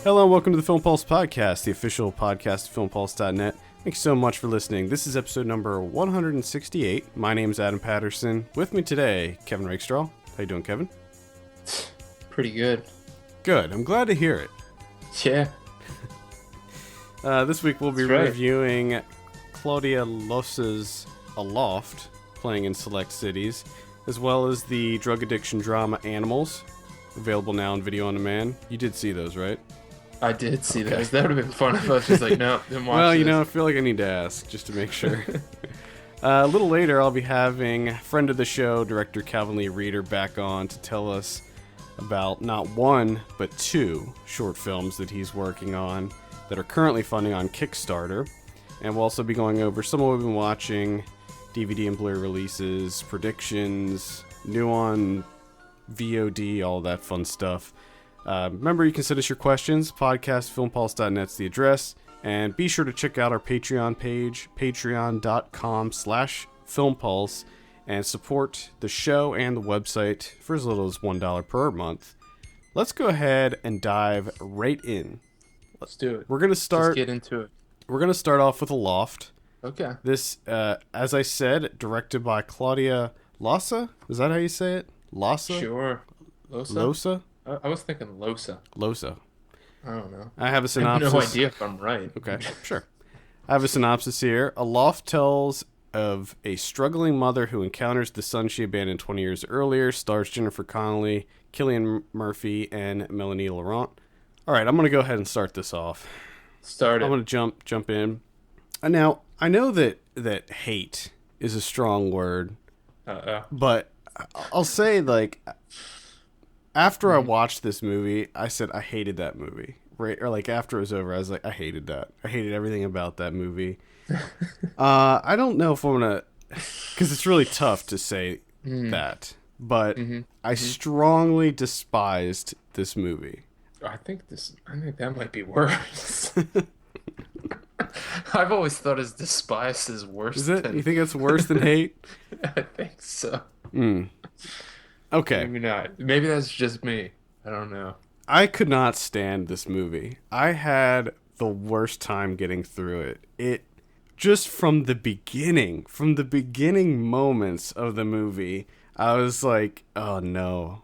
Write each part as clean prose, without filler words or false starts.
Hello and welcome to the Film Pulse Podcast, the official podcast of filmpulse.net. Thanks so much for listening. This is episode number 168. My name is Adam Patterson. With me today, Kevin Rakestraw. How you doing, Kevin? Pretty good. Good. I'm glad to hear it. Yeah. This week we'll be reviewing Claudia Losa's Aloft, playing in select cities, as well as the drug addiction drama Animals, available now on video on demand. You did see those, right? I did see those. That would have been fun if I was just like, no, didn't watch Well, this. you know, I feel like I need to ask, just to make sure. A little later, I'll be having friend of the show, director Calvin Lee Reeder, back on to tell us about not one, but two short films that he's working on that are currently funding on Kickstarter. And we'll also be going over some of what we've been watching, DVD and Blu-ray releases, predictions, new on VOD, all that fun stuff. Remember, you can send us your questions. Filmpulse.net's the address. And be sure to check out our Patreon page, patreon.com/filmpulse, and support the show and the website for as little as $1 per month. Let's go ahead and dive right in. Let's do it. We're going to start. Let's get into it. We're going to start off with Aloft. Okay. This, as I said, directed by Claudia Losa. Is that how you say it? Losa? Sure. Losa? Losa? I was thinking Losa. Losa. I don't know. I have a synopsis. I have no idea if I'm right. Okay, sure. I have a synopsis here. Aloft tells of a struggling mother who encounters the son she abandoned 20 years earlier. Stars Jennifer Connelly, Cillian Murphy, and Melanie Laurent. All right, I'm going to go ahead and start this off. Start it. I'm going to jump in. Now, I know that hate is a strong word, but I'll say, like, after I watched this movie, I said I hated that movie. Right? Or, like, after it was over, I was like, I hated that. I hated everything about that movie. I don't know if I'm going to... Because it's really tough to say that. But I strongly despised this movie. I think that might be worse. I've always thought as despised is worse. Is it? You think it's worse than hate? I think so. Okay. Maybe not. Maybe that's just me. I don't know. I could not stand this movie. I had the worst time getting through it. It just from the beginning moments of the movie, I was like, oh no,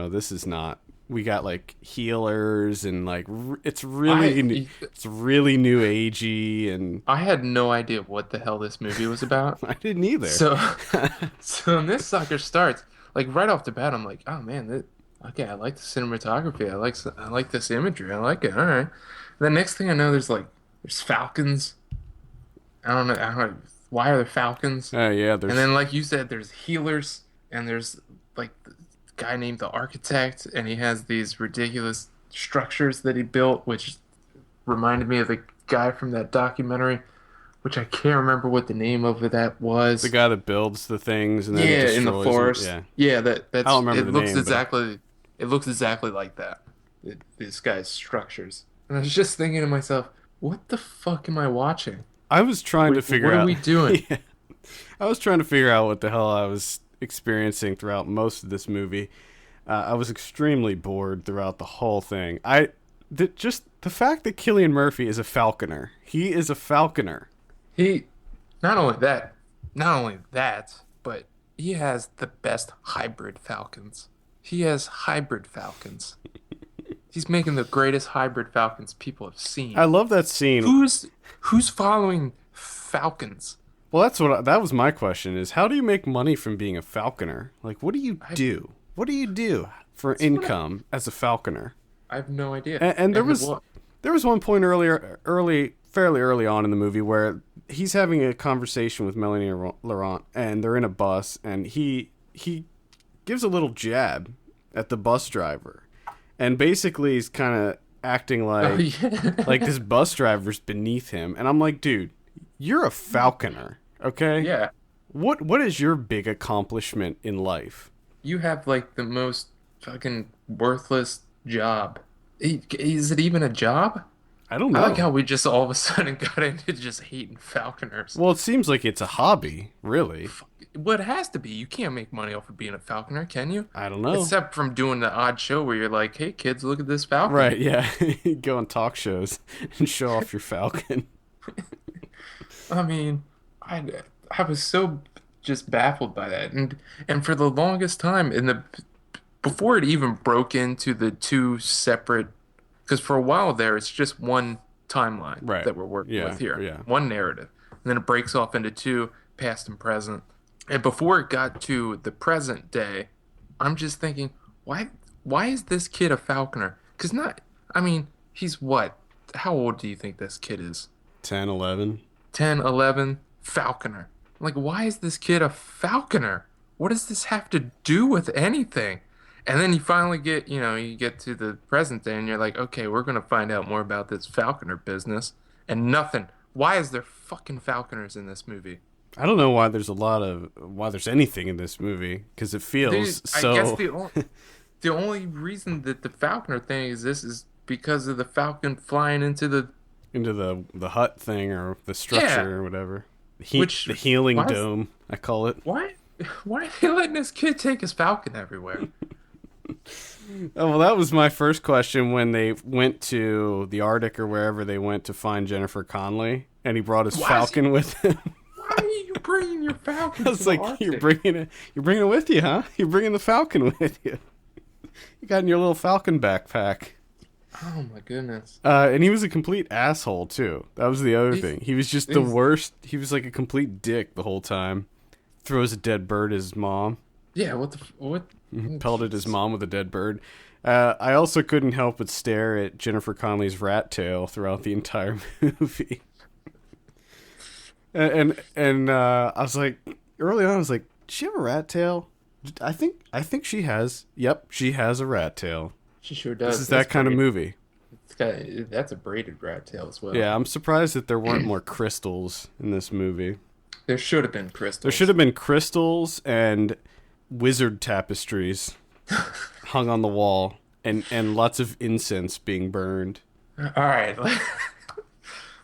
this is not. We got like healers and like it's really new agey, and I had no idea what the hell this movie was about. I didn't either. So when this sucker starts, like right off the bat, I'm like, oh man, okay, I like the cinematography. I like this imagery. I like it. All right. The next thing I know, there's falcons. I don't know why are there falcons? Yeah. And then like you said, there's healers, and there's like the guy named the architect, and he has these ridiculous structures that he built, which reminded me of the guy from that documentary, which I can't remember what the name of that was. The guy that builds the things and then destroys in the forest. Yeah, that's. I don't remember the name. It looks exactly like that. This guy's structures, and I was just thinking to myself, what the fuck am I watching? I was trying to figure out. What are we doing? Yeah. I was trying to figure out what the hell I was experiencing throughout most of this movie. I was extremely bored throughout the whole thing. Just the fact that Cillian Murphy is a falconer. He is a falconer. He, not only that, but he has the best hybrid falcons. He has hybrid falcons. He's making the greatest hybrid falcons people have seen. I love that scene. Who's following falcons? Well, that was my question, is how do you make money from being a falconer? Like, what do you do? What do you do for income as a falconer? I have no idea. And there was one point fairly early on in the movie where he's having a conversation with Melanie Laurent, and they're in a bus, and he gives a little jab at the bus driver. And basically he's kind of acting like like this bus driver's beneath him. And I'm like, dude, you're a falconer. Okay? Yeah. What is your big accomplishment in life? You have like the most fucking worthless job. Is it even a job? I don't I like know. how we just all of a sudden got into just hating falconers. Well, it seems like it's a hobby, really. Well, it has to be. You can't make money off of being a falconer, can you? I don't know. Except from doing the odd show where you're like, "Hey kids, look at this falcon." Right, yeah. Go on talk shows and show off your falcon. I mean, I I was so just baffled by that, and for the longest time in the before it even broke into the two separate, because for a while there it's just one timeline Right. that we're working Yeah, with here, yeah. one narrative, and then it breaks off into two, past and present. And before it got to the present day, I'm just thinking, why is this kid a falconer? Because not, I mean, he's what? How old do you think this kid is? 10, 11. 10, 11, falconer. Like, why is this kid a falconer? What does this have to do with anything? And then you finally get, you get to the present day and you're like, okay, we're going to find out more about this falconer business. And nothing. Why is there fucking falconers in this movie? I don't know why there's anything in this movie, because it feels so. I guess the only reason that the falconer thing exists is because of the falcon flying into the hut thing or the structure Yeah. or whatever. Which- The healing why is- dome, I call it. why are they letting this kid take his falcon everywhere? Oh, well, that was my first question when they went to the Arctic or wherever they went to find Jennifer Connelly, and he brought his Why is falcon with him. Why are you bringing your falcon I was to the like, Arctic? you're bringing it with you, huh? You're bringing the falcon with you. You got in your little falcon backpack. Oh my goodness. And he was a complete asshole too. That was the other He's- thing. He was just the he's- worst. He was like a complete dick the whole time. Throws a dead bird at his mom. Yeah, what? Pelted his mom with a dead bird. I also couldn't help but stare at Jennifer Connelly's rat tail throughout the entire movie. And I was like, early on, I was like, does she have a rat tail? I think she has. Yep, she has a rat tail. She sure does. This is that kind of movie. That's a braided rat tail as well. Yeah, I'm surprised that there weren't more crystals in this movie. There should have been crystals. There should have been crystals and wizard tapestries hung on the wall, and lots of incense being burned. All right.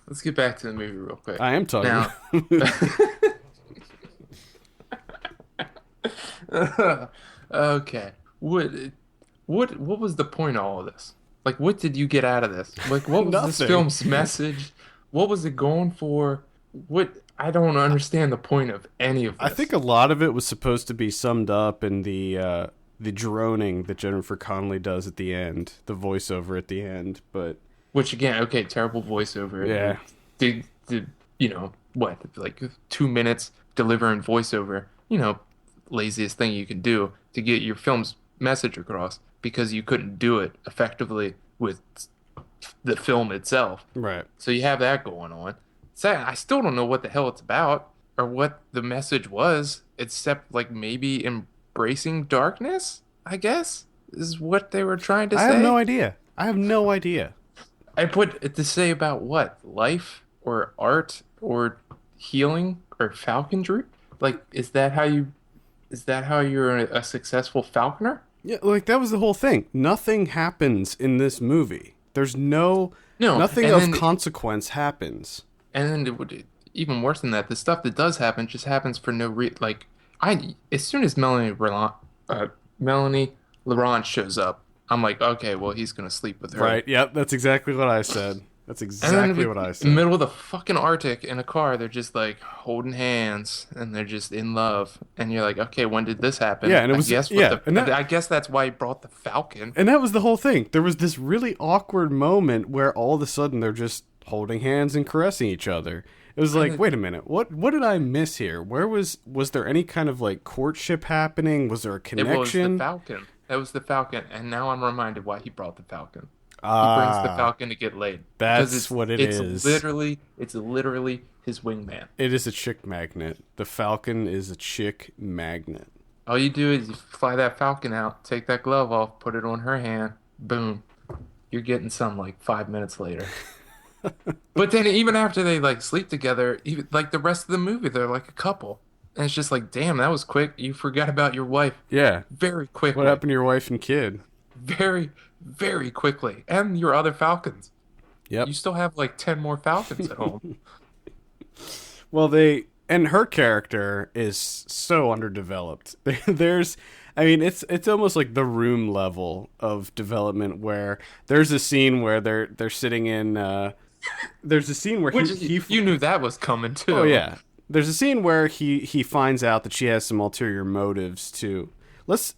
Let's get back to the movie real quick. I am talking. Now, okay. What was the point of all of this? Like, what did you get out of this? Like, what was this Nothing. film's message? What was it going for? I don't understand the point of any of this. I think a lot of it was supposed to be summed up in the droning that Jennifer Connelly does at the end, the voiceover at the end. But Which again, okay, terrible voiceover. Yeah. Did what? Like 2 minutes delivering voiceover. Laziest thing you can do to get your film's message across because you couldn't do it effectively with the film itself. right, So you have that going on. So I still don't know what the hell it's about or what the message was, except like maybe embracing darkness, I guess, is what they were trying to say. I have no idea. I put it to say about what? Life or art or healing or falconry? Like, is that how you're a successful falconer? Yeah, like that was the whole thing. Nothing happens in this movie. There's No, nothing and of then- consequence happens. And then it would even worse than that. The stuff that does happen just happens for no reason. Like as soon as Melanie Laurent shows up, I'm like, okay, well he's gonna sleep with her. Right? Yep, that's exactly what I said. That's And exactly then what I in the said. middle of the fucking Arctic in a car, they're just like holding hands and they're just in love. And you're like, okay, when did this happen? Yeah, and it was- I guess that's why he brought the falcon. And that was the whole thing. There was this really awkward moment where all of a sudden they're just holding hands and caressing each other. It was like, wait a minute, what did I miss here? Where was there any kind of like courtship happening? Was there a It was the connection? falcon. That was the falcon. And now I'm reminded why he brought the falcon. He brings the falcon to get laid. That's Because what it it's is. It's literally his wingman. It is a chick magnet. The falcon is a chick magnet. All you do is you fly that falcon out, take that glove off, put it on her hand, boom. You're getting some like 5 minutes later. But then even after they like sleep together, even like the rest of the movie, they're like a couple. And it's just like, damn, that was quick. You forgot about your wife Yeah. very quickly. What happened to your wife and kid? Very, very quickly. And your other falcons. Yep. You still have like 10 more Falcons at home. Well, and her character is so underdeveloped. I mean, it's almost like the Room level of development where there's a scene where they're sitting in. There's a scene where you knew that was coming too. Oh yeah, there's a scene where he finds out that she has some ulterior motives too. Let's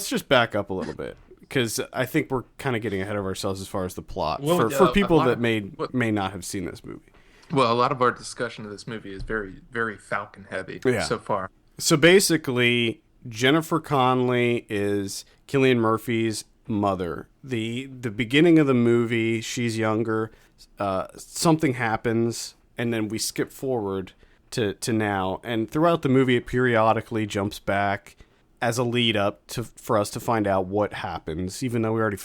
just back up a little bit, because I think we're kind of getting ahead of ourselves as far as the plot for people that may not have seen this movie. Well, a lot of our discussion of this movie is very, very Falcon heavy so far. So basically, Jennifer Connelly is Cillian Murphy's mother. The beginning of the movie, she's younger. Something happens, and then we skip forward to now. And throughout the movie, it periodically jumps back as a lead up for us to find out what happens, even though we already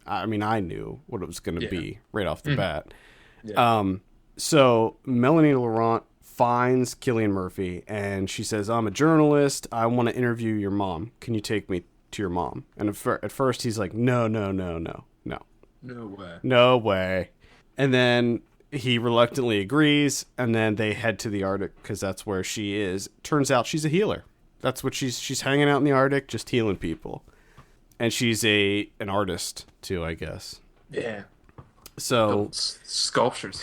I knew what it was going to be right off the bat. Yeah. So Melanie Laurent finds Cillian Murphy, and she says, "I'm a journalist. I want to interview your mom. Can you take me to your mom?" And at first he's like, no. No way. And then he reluctantly agrees, and then they head to the Arctic because that's where she is. Turns out she's a healer. That's what she's hanging out in the Arctic, just healing people. And she's an artist too, I guess. Yeah. So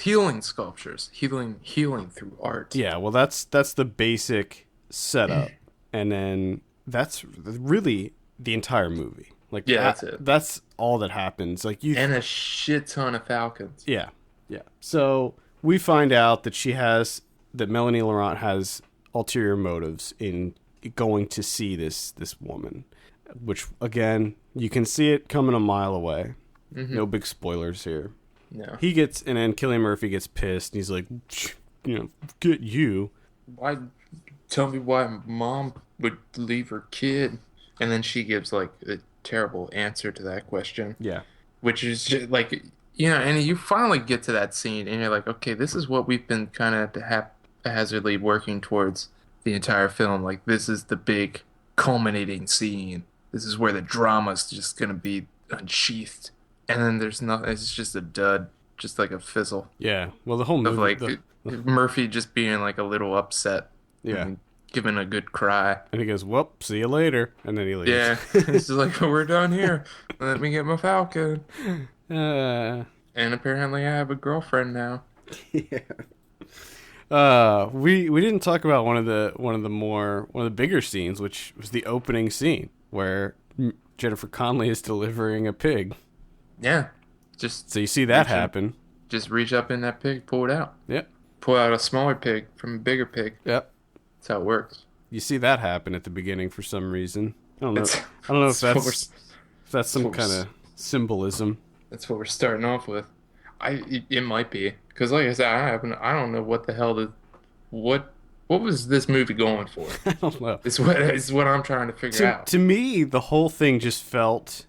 healing sculptures, healing through art. Yeah, well, that's the basic setup, and then that's really the entire movie. Like, that's it. That's all that happens. Like and a shit ton of Falcons. Yeah. So we find out that Melanie Laurent has ulterior motives in going to see this woman, which again you can see it coming a mile away. Mm-hmm. No big spoilers here. No. And then Cillian Murphy gets pissed, and he's like, get you. Why? Tell me why mom would leave her kid. And then she gives like a terrible answer to that question. Yeah. Which is just like, and you finally get to that scene, and you're like, okay, this is what we've been kind of haphazardly working towards the entire film. Like, this is the big culminating scene. This is where the drama's just going to be unsheathed. And then there's nothing. It's just a dud, just like a fizzle. Yeah. Well, the whole movie, of like Murphy just being like a little upset. Yeah. And giving a good cry. And he goes, "Well, see you later," and then he leaves. Yeah. It's just like, we're done here. Let me get my Falcon. And apparently, I have a girlfriend now. Yeah. We didn't talk about one of the bigger scenes, which was the opening scene where Jennifer Connelly is delivering a pig. Yeah. So you see that happen. Just reach up in that pig, pull it out. Yep. Pull out a smaller pig from a bigger pig. Yep. That's how it works. You see that happen at the beginning for some reason. I don't know if that's some kind of symbolism. That's what we're starting off with. It might be, because like I said, I don't know what the hell what was this movie going for? I don't know. It's what I'm trying to figure out. To me, the whole thing just felt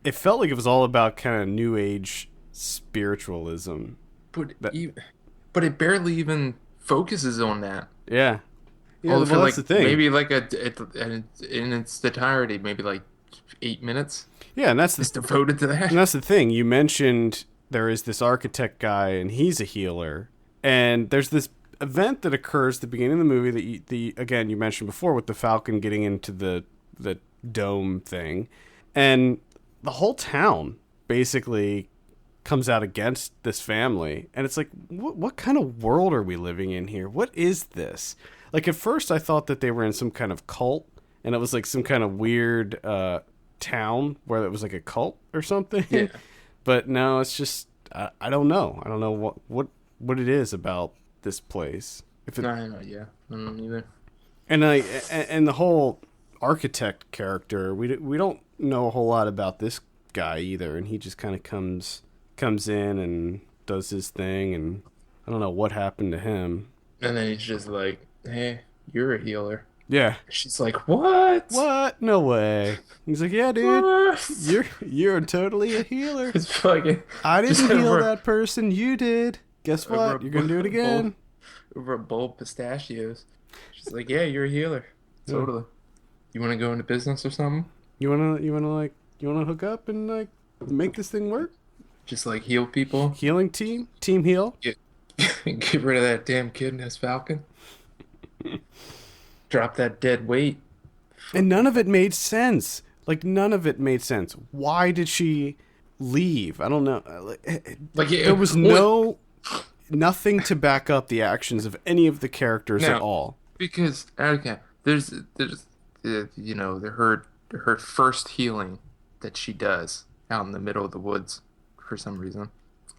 like it was all about kind of new age spiritualism. But it barely even focuses on that. Yeah. Yeah, well, that's the thing. Maybe like in its entirety, maybe like 8 minutes. Yeah, and that's it's devoted to that. And that's the thing. You mentioned there is this architect guy, and he's a healer. And there's this event that occurs at the beginning of the movie that again you mentioned before with the Falcon getting into the dome thing, and the whole town basically comes out against this family. And it's like, what kind of world are we living in here? What is this? Like, at first I thought that they were in some kind of cult, and it was like some kind of weird town where it was like a cult or something. Yeah. But no, it's just I don't know. I don't know what it is about this place. I don't know. Yeah, I don't know either. And the whole architect character, we don't know a whole lot about this guy either, and he just kind of comes in and does his thing, and I don't know what happened to him. And then he's just like, "Hey, you're a healer." Yeah. She's like, "What? What? No way." He's like, "Yeah, dude. What? You're totally a healer." It's fucking. I didn't heal that person. You did. Guess what? You're gonna do it again. Over a bowl of pistachios. She's like, "Yeah, you're a healer. Totally. You want to go into business or something? You wanna hook up and like make this thing work?" Just like heal people. Healing team heal. Get get rid of that damn kid as Falcon. Drop that dead weight. And none of it made sense. Like, none of it made sense. Why did she leave? I don't know. There was nothing to back up the actions of any of the characters at all. Because okay, there's you know, her first healing that she does out in the middle of the woods for some reason.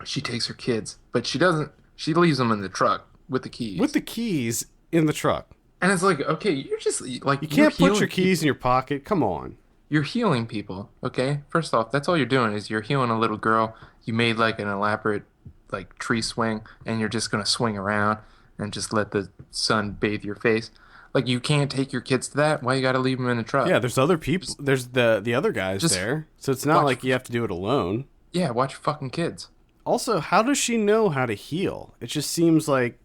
She takes her kids, but she doesn't. She leaves them in the truck with the keys. With the keys in the truck. And it's like, okay, you're just like you can't put your keys in your pocket. Come on. You're healing people, okay? First off, that's all you're doing is you're healing a little girl. You made like an elaborate like tree swing, and you're just gonna swing around and just let the sun bathe your face. Like, you can't take your kids to that. Why you gotta leave them in the truck? Yeah, there's other people. There's the other guys there, so it's not like you have to do it alone. Yeah, watch your fucking kids. Also, how does she know how to heal? It just seems like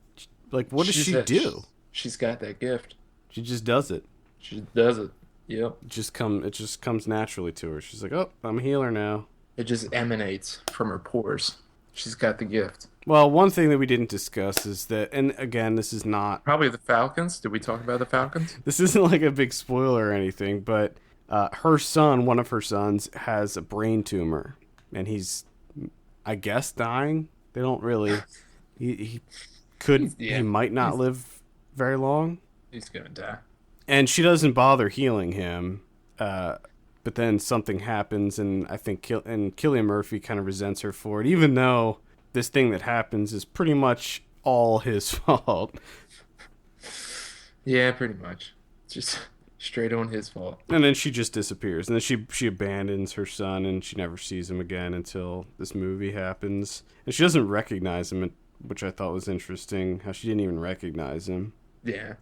what does she do? She's got that gift. She just does it. She does it. Yep. It just comes naturally to her. She's like, oh, I'm a healer now. It just emanates from her pores. She's got the gift. Well, one thing that we didn't discuss is that, and again, this is not... Probably the Falcons. Did we talk about the Falcons? This isn't like a big spoiler or anything, but her son, one of her sons, has a brain tumor. And he's, I guess, dying. They don't really... He might not live very long. He's gonna die. And she doesn't bother healing him. But then something happens, and I think Cillian Murphy kind of resents her for it, even though this thing that happens is pretty much all his fault. Yeah, pretty much. Just straight on his fault. And then she just disappears. And then she abandons her son, and she never sees him again until this movie happens. And she doesn't recognize him, which I thought was interesting, how she didn't even recognize him. Yeah.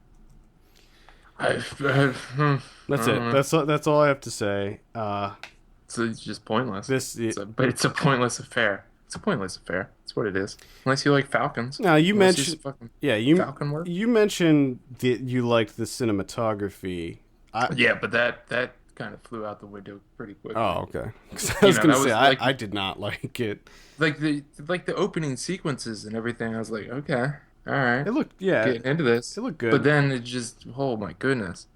That's it. That's all I have to say. So it's just pointless. But it's a pointless affair. It's a pointless affair. That's what it is. Unless you like Falcons. Now you mentioned, Falcon work. You mentioned that you liked the cinematography. Yeah, but that kind of flew out the window pretty quickly. Oh, okay. I was gonna say I did not like it. Like the opening sequences and everything. I was like, okay. All right. It looked, getting into this. It looked good. But then it just, oh my goodness.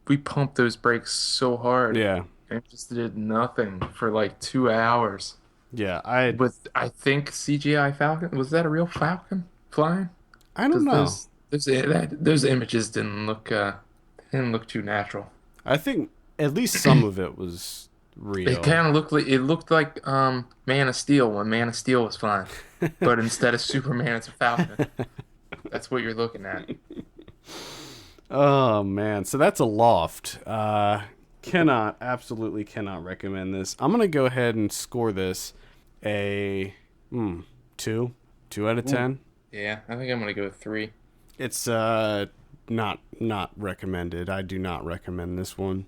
We pumped those brakes so hard. Yeah. And it just did nothing for like 2 hours. Yeah, I think CGI Falcon, was that a real Falcon flying? I don't know. Those images didn't look too natural. I think at least some of it was real. It kind of looked like Man of Steel when Man of Steel was flying, but instead of Superman, it's a Falcon. That's what you're looking at. Oh man, so that's Aloft. Absolutely cannot recommend this. I'm gonna go ahead and score this a 2 out of 10. Yeah, I think I'm gonna go 3. It's not recommended. I do not recommend this one.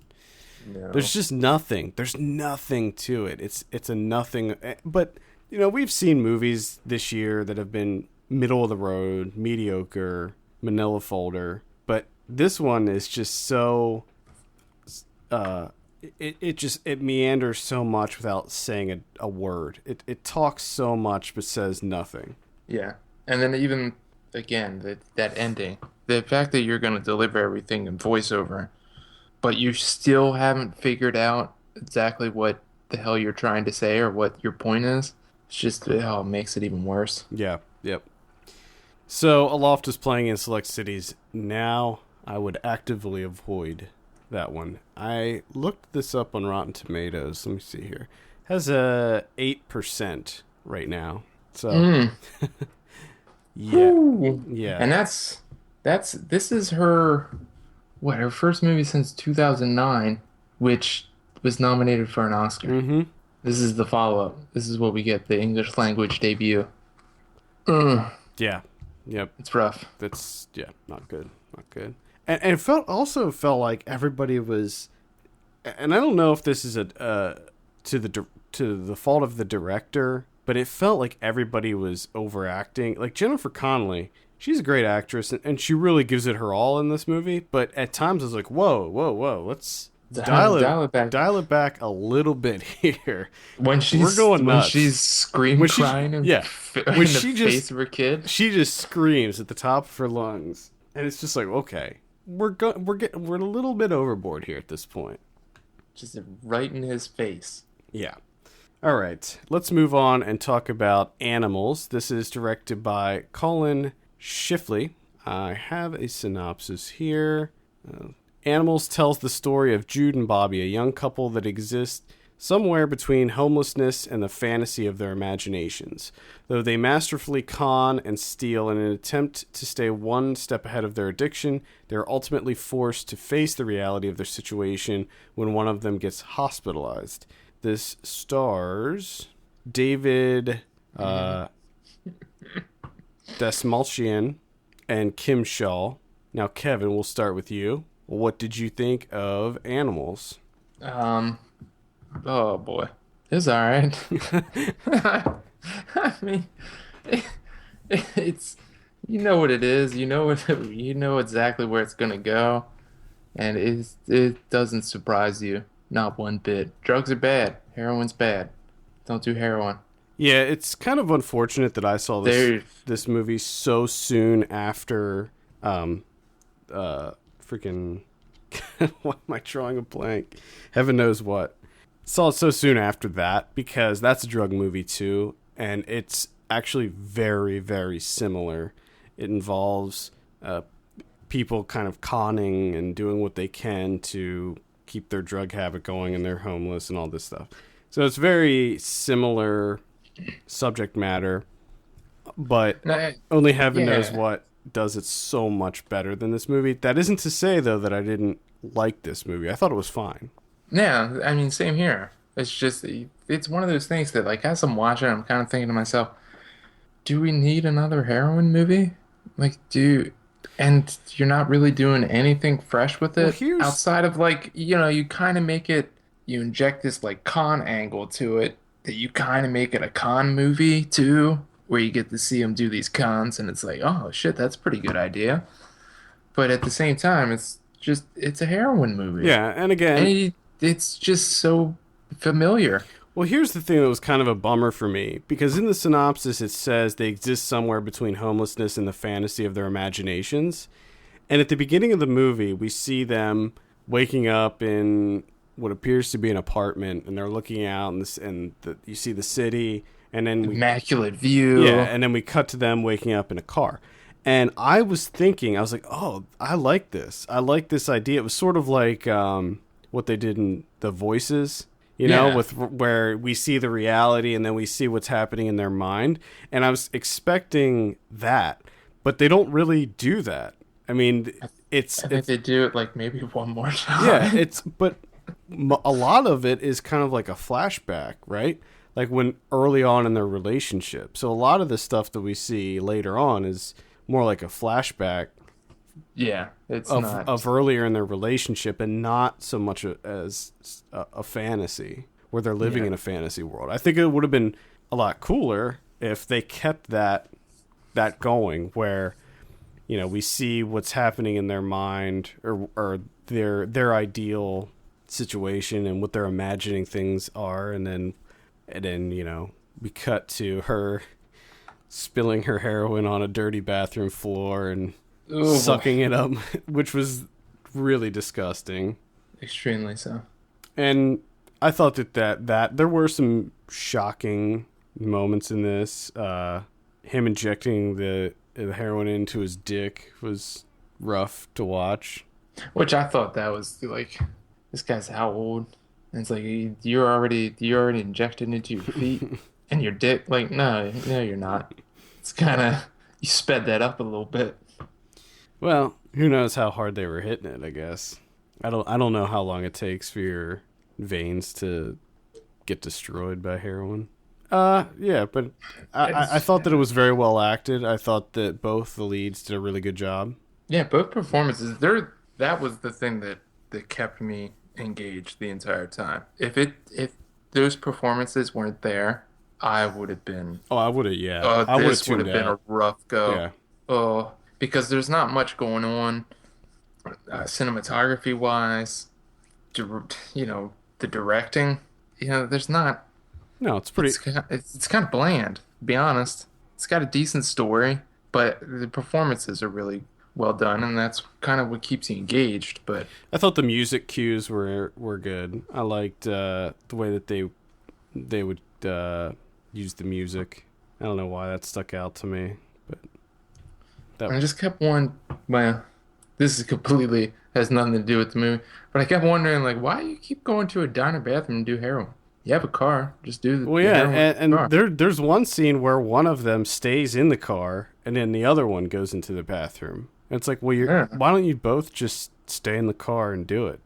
No. There's just nothing. There's nothing to it. It's a nothing. But we've seen movies this year that have been middle of the road, mediocre, manila folder. But this one is just so. It meanders so much without saying a word. It talks so much but says nothing. Yeah, and then even again that ending, the fact that you're going to deliver everything in voiceover, but you still haven't figured out exactly what the hell you're trying to say or what your point is. It's just it makes it even worse. Yeah. Yep. So Aloft is playing in select cities now. I would actively avoid that one. I looked this up on Rotten Tomatoes. Let me see here. Has a 8% right now. So yeah. Ooh. Yeah. And this is her first movie since 2009, which was nominated for an Oscar. Mm-hmm. This is the follow-up. This is what we get, the English language debut. Yeah. Yep. It's rough. That's not good. Not good. And it felt like everybody was, and I don't know if this is to the fault of the director, but it felt like everybody was overacting. Like Jennifer Connelly, she's a great actress, and she really gives it her all in this movie. But at times I was like, whoa, Dial it back. Dial it back a little bit here. When We're going when nuts. she's screaming, When she's crying in, yeah, in when the she face just of her kid. she just screams at the top of her lungs, and it's just like, okay, we're a little bit overboard here at this point. Just right in his face. Yeah. All right, let's move on and talk about Animals. This is directed by Colin Shifley. I have a synopsis here. Animals tells the story of Jude and Bobby, a young couple that exists somewhere between homelessness and the fantasy of their imaginations. Though they masterfully con and steal in an attempt to stay one step ahead of their addiction, they are ultimately forced to face the reality of their situation when one of them gets hospitalized. This stars David Desmalchian and Kim Shaw. Now, Kevin, we'll start with you. What did you think of Animals? Oh boy, it's all right. I mean, it's you know what it is. You know what you know exactly where it's gonna go, and it doesn't surprise you, not one bit. Drugs are bad. Heroin's bad. Don't do heroin. Yeah, it's kind of unfortunate that I saw this movie so soon after freaking why am I drawing a blank? Heaven knows what. Saw it so soon after that because that's a drug movie too, and it's actually very, very similar. It involves people kind of conning and doing what they can to keep their drug habit going, and they're homeless and all this stuff. So it's very similar subject matter, but only heaven knows what does it so much better than this movie. That isn't to say, though, that I didn't like this movie. I thought it was fine. Yeah, I mean, same here. It's just, it's one of those things that, like, as I'm watching, I'm kind of thinking to myself, do we need another heroin movie? Like, and you're not really doing anything fresh with it outside of, like, you kind of make it, you inject this, like, con angle to it that you kind of make it a con movie, too, where you get to see them do these cons, and it's like, oh, shit, that's a pretty good idea. But at the same time, it's a heroin movie. Yeah, and again... it's just so familiar. Well, here's the thing that was kind of a bummer for me, because in the synopsis it says they exist somewhere between homelessness and the fantasy of their imaginations. And at the beginning of the movie, we see them waking up in what appears to be an apartment, and they're looking out, you see the city, and then immaculate view. Yeah, and then we cut to them waking up in a car. And I was like, oh, I like this. I like this idea. It was sort of like what they did in The Voices, with where we see the reality and then we see what's happening in their mind. And I was expecting that, but they don't really do that. I mean, I think they do it like maybe one more time. Yeah, but a lot of it is kind of like a flashback, right? Like when early on in their relationship. So a lot of the stuff that we see later on is more like a flashback. Yeah, it's of earlier in their relationship, and not so much as a fantasy where they're living in a fantasy world. I think it would have been a lot cooler if they kept that going, where we see what's happening in their mind or their ideal situation and what their imagining things are, and then we cut to her spilling her heroin on a dirty bathroom floor and sucking it up, which was really disgusting. Extremely so. And I thought that there were some shocking moments in this. Him injecting the heroin into his dick was rough to watch. Which I thought that was like, this guy's how old? And it's like, you're already injected into your feet and your dick. Like, no, you're not. It's kind of, you sped that up a little bit. Well, who knows how hard they were hitting it, I guess. I don't know how long it takes for your veins to get destroyed by heroin. Yeah, but I thought that it was very well acted. I thought that both the leads did a really good job. Yeah, both performances. That was the thing that kept me engaged the entire time. If those performances weren't there, I would have been. Oh, I would have. Yeah, I this would have been a rough go. Yeah. Oh, because there's not much going on, cinematography wise. the directing. There's not. No, it's pretty. It's kind of bland, to be honest. It's got a decent story, but the performances are really well done, and that's kind of what keeps you engaged. But I thought the music cues were good. I liked the way that they would use the music. I don't know why that stuck out to me, but I just kept wondering. Well, this is completely has nothing to do with the movie, but I kept wondering, like, why do you keep going to a diner bathroom and do heroin? You have a car, just do the well, yeah, heroin in the car. there's one scene where one of them stays in the car, and then the other one goes into the bathroom. And it's like, well, why don't you both just stay in the car and do it?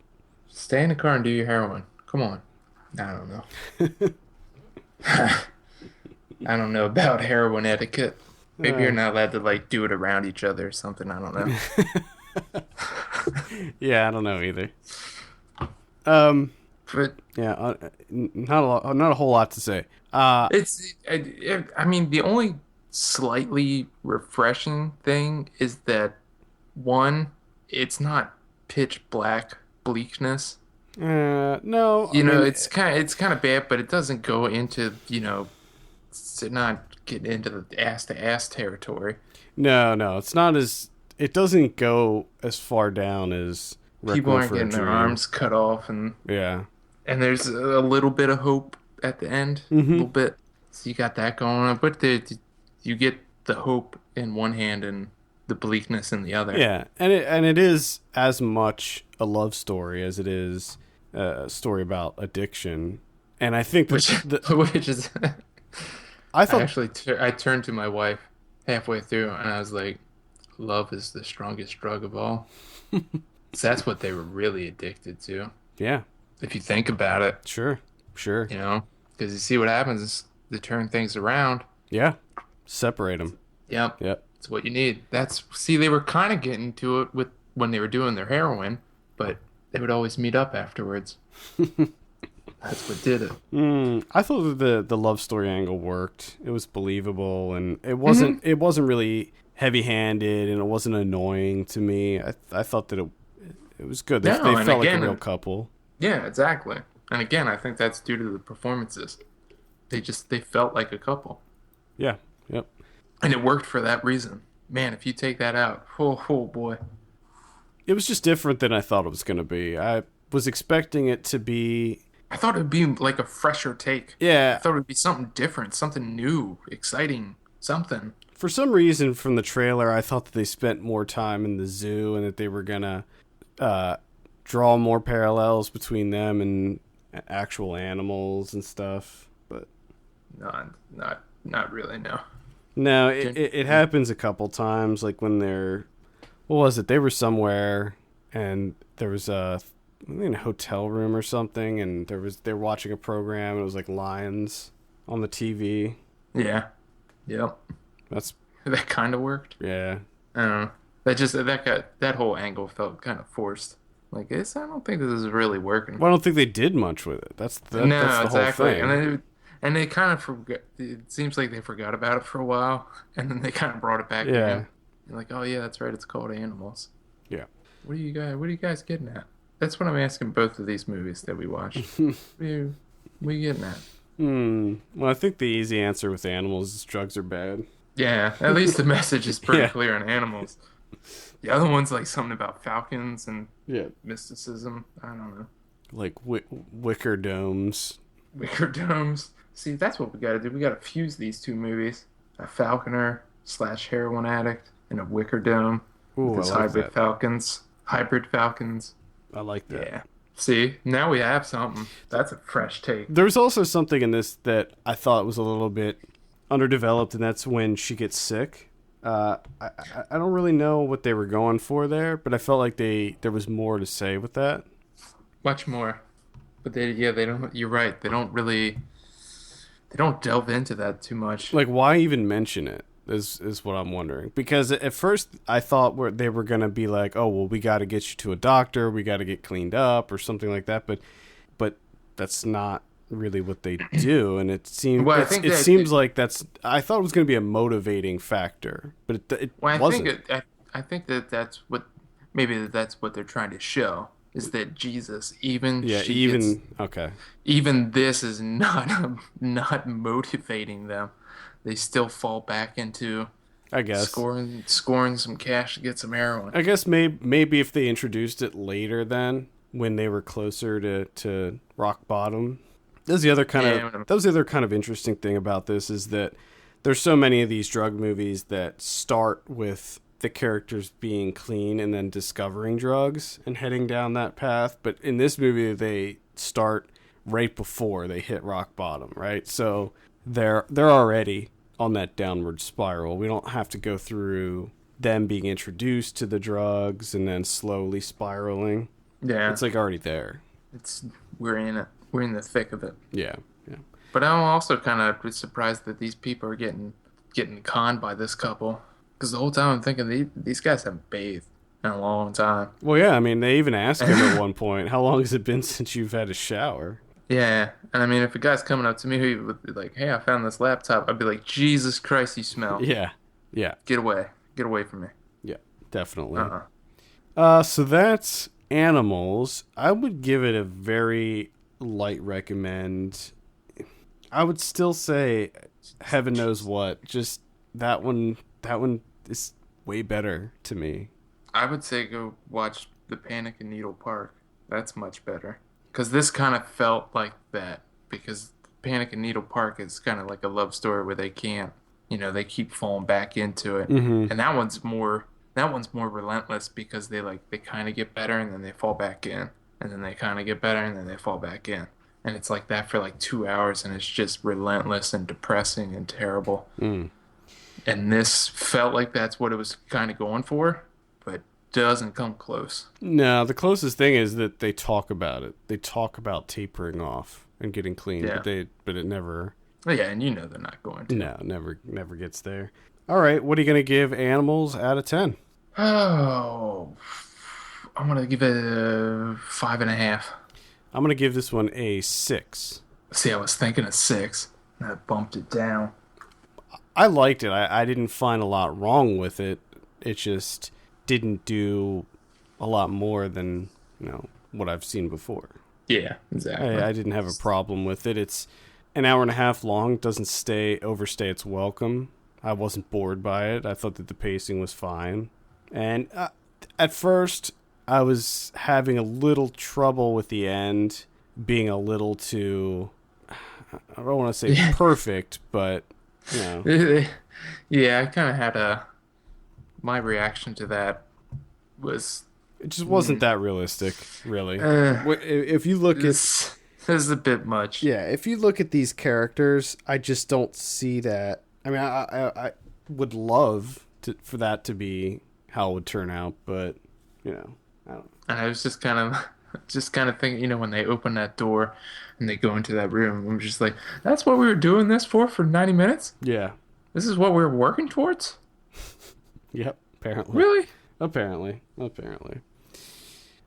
Stay in the car and do your heroin. Come on. I don't know. I don't know about heroin etiquette. Maybe you're not allowed to like do it around each other or something. I don't know. Yeah, I don't know either. But Yeah, not a whole lot to say. I mean, the only slightly refreshing thing is that one, it's not pitch black bleakness. No, It's kind of bad, but it doesn't go into to not get into the ass to ass territory. no, it's not as. It doesn't go as far down as People Requiem aren't for a getting their Dream. arms cut off, and Yeah. there's a little bit of hope at the end, a little bit. So you got that going on, but you get the hope in one hand and the bleakness in the other. Yeah, and it is as much a love story as it is a story about addiction. And I think Which which is I thought I turned to my wife halfway through and I was like, love is the strongest drug of all. So that's what they were really addicted to. yeah, If you think about it, sure. because you see what happens is they turn things around. Yeah, separate them. Yep. Yep. That's what you need. They were kind of getting to it with when they were doing their heroin, but they would always meet up afterwards. That's what did it. I thought that the love story angle worked. It was believable, and it wasn't really heavy-handed, and it wasn't annoying to me. I thought that it was good. They felt like a real couple. Yeah, exactly. And again, I think that's due to the performances. They felt like a couple. Yeah. Yep. And it worked for that reason. Man, if you take that out, oh boy. It was just different than I thought it was going to be. I was expecting it to be. I thought it'd be like a fresher take. Yeah. I thought it'd be something different, something new, exciting, something. For some reason, from the trailer, I thought that they spent more time in the zoo and that they were going to draw more parallels between them and actual animals and stuff. But Not really, no. no, it happens a couple times. Like when they're, what was it? They were somewhere and there was in a hotel room or something, and they were watching a program. And it was like lions on the TV. Yeah. Yep. That kind of worked. Yeah. I don't know. That whole angle felt kind of forced. Like I don't think this is really working. Well, I don't think they did much with it. That's the exactly. whole thing. And they kind of forgot. It seems like they forgot about it for a while, and then they kind of brought it back. Yeah. Again. You're like, oh yeah, that's right. It's called Animals. Yeah. What are you guys getting at? That's what I'm asking both of these movies that we watched. What are you getting at? Well, I think the easy answer with Animals is drugs are bad. Yeah, at least the message is pretty Yeah. clear on Animals. The other one's like something about falcons and Yeah. mysticism. I don't know. Like wicker domes. Wicker domes. See, that's what we gotta do. We gotta fuse these two movies. A falconer / heroin addict and a wicker dome. Ooh, With his I like hybrid that. falcons. Hybrid falcons. I like that. Yeah. See, now we have something. That's a fresh take. There's also something in this that I thought was a little bit underdeveloped, and that's when she gets sick. I don't really know what they were going for there, but I felt like there was more to say with that. Much more. But they don't, you're right. They don't delve into that too much. Like, why even mention it is what I'm wondering. Because at first I thought they were going to be like, oh, well, we got to get you to a doctor, we got to get cleaned up or something like that. But that's not really what they do. And it seems, Well, like I thought it was going to be a motivating factor, but it wasn't. I think that's what they're trying to show. is that Jesus, even Yeah, she gets, okay. even this is not not motivating them. They still fall back into I guess. scoring some cash to get some heroin. I guess maybe if they introduced it later then, when they were closer to rock bottom. Yeah, That was the other kind of interesting thing about this is that there's so many of these drug movies that start with the characters being clean and then discovering drugs and heading down that path. But in this movie, they start right before they hit rock bottom, right? So they're already on that downward spiral. We don't have to go through them being introduced to the drugs and then slowly spiraling. yeah, It's like already there. it's we're in it. We're in the thick of it. Yeah, yeah. But I'm also kind of surprised that these people are getting conned by this couple. Because the whole time I'm thinking these guys haven't bathed in a long time. Well, yeah, I mean, they even ask him at one point, how long has it been since you've had a shower? Yeah, and I mean, if a guy's coming up to me with like, "Hey, I found this laptop," I'd be like, "Jesus Christ, you smell! Yeah, yeah, Get away from me!" yeah, definitely. Uh-uh. So that's Animals. I would give it a very light recommend. I would still say Heaven Knows What. Just that one is way better to me. I would say go watch The Panic in Needle Park. That's much better. Because this kind of felt like that. Because Panic in Needle Park is kind of like a love story where they can't, they keep falling back into it. Mm-hmm. And that one's more relentless because they kind of get better and then they fall back in. And then they kind of get better and then they fall back in. And it's like that for like 2 hours and it's just relentless and depressing and terrible. Mm. And this felt like that's what it was kind of going for, but doesn't come close. No, the closest thing is that they talk about it. They talk about tapering off and getting clean, Yeah. but it never. Yeah, and they're not going to. No, never gets there. All right, what are you gonna give Animals out of 10? Oh, I'm gonna give it a 5.5. I'm gonna give this one a 6. See, I was thinking a 6, and I bumped it down. I liked it. I didn't find a lot wrong with it. It just didn't do a lot more than what I've seen before. Yeah, exactly. I didn't have a problem with it. It's an hour and a half long. Doesn't overstay its welcome. I wasn't bored by it. I thought that the pacing was fine. And at first, I was having a little trouble with the end being a little too, I don't want to say perfect, but, Yeah, I kind of had my reaction to that was it just wasn't that realistic, really. If you look at... this is a bit much. Yeah, if you look at these characters, I just don't see that. I mean, I would love for that to be how it would turn out, but, I don't know. And I was just kind of thinking, when they open that door and they go into that room, I'm just like, that's what we were doing this for 90 minutes? Yeah. This is what we were working towards? Yep, apparently. Really? Apparently.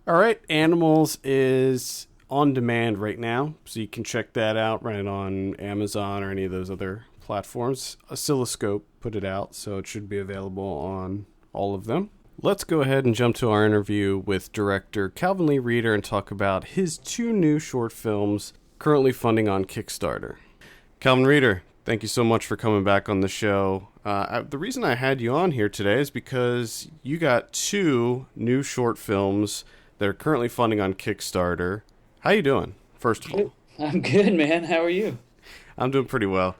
All right, Animals is on demand right now, so you can check that out right on Amazon or any of those other platforms. Oscilloscope put it out, so it should be available on all of them. Let's go ahead and jump to our interview with director Calvin Lee Reeder and talk about his 2 new short films currently funding on Kickstarter. Calvin Reeder, thank you so much for coming back on the show. The reason I had you on here today is because you got 2 new short films that are currently funding on Kickstarter. How you doing, first of all? I'm good, man. How are you? I'm doing pretty well.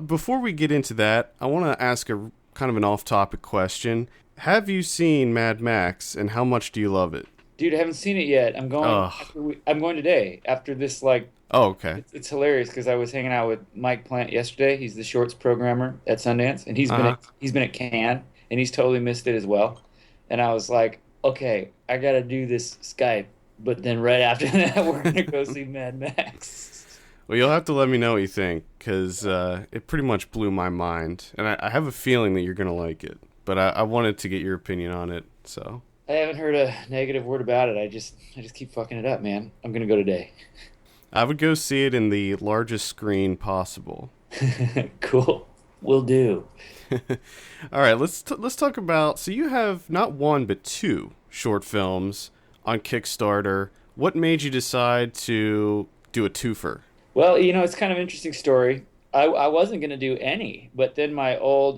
Before we get into that, I want to ask a kind of an off-topic question. Have you seen Mad Max, and how much do you love it? Dude, I haven't seen it yet. I'm going. I'm going today after this. Oh, okay. It's hilarious because I was hanging out with Mike Plant yesterday. He's the shorts programmer at Sundance, and he's been at Cannes, and he's totally missed it as well. And I was like, okay, I got to do this Skype, but then right after that, we're gonna go see Mad Max. Well, you'll have to let me know what you think, because it pretty much blew my mind, and I have a feeling that you're gonna like it. But I wanted to get your opinion on it, so. I haven't heard a negative word about it. I just keep fucking it up, man. I'm gonna go today. I would go see it in the largest screen possible. Cool. Will do. All right, let's talk about. So you have not 1 but 2 short films on Kickstarter. What made you decide to do a twofer? Well, it's kind of an interesting story. I wasn't going to do any, but then my old,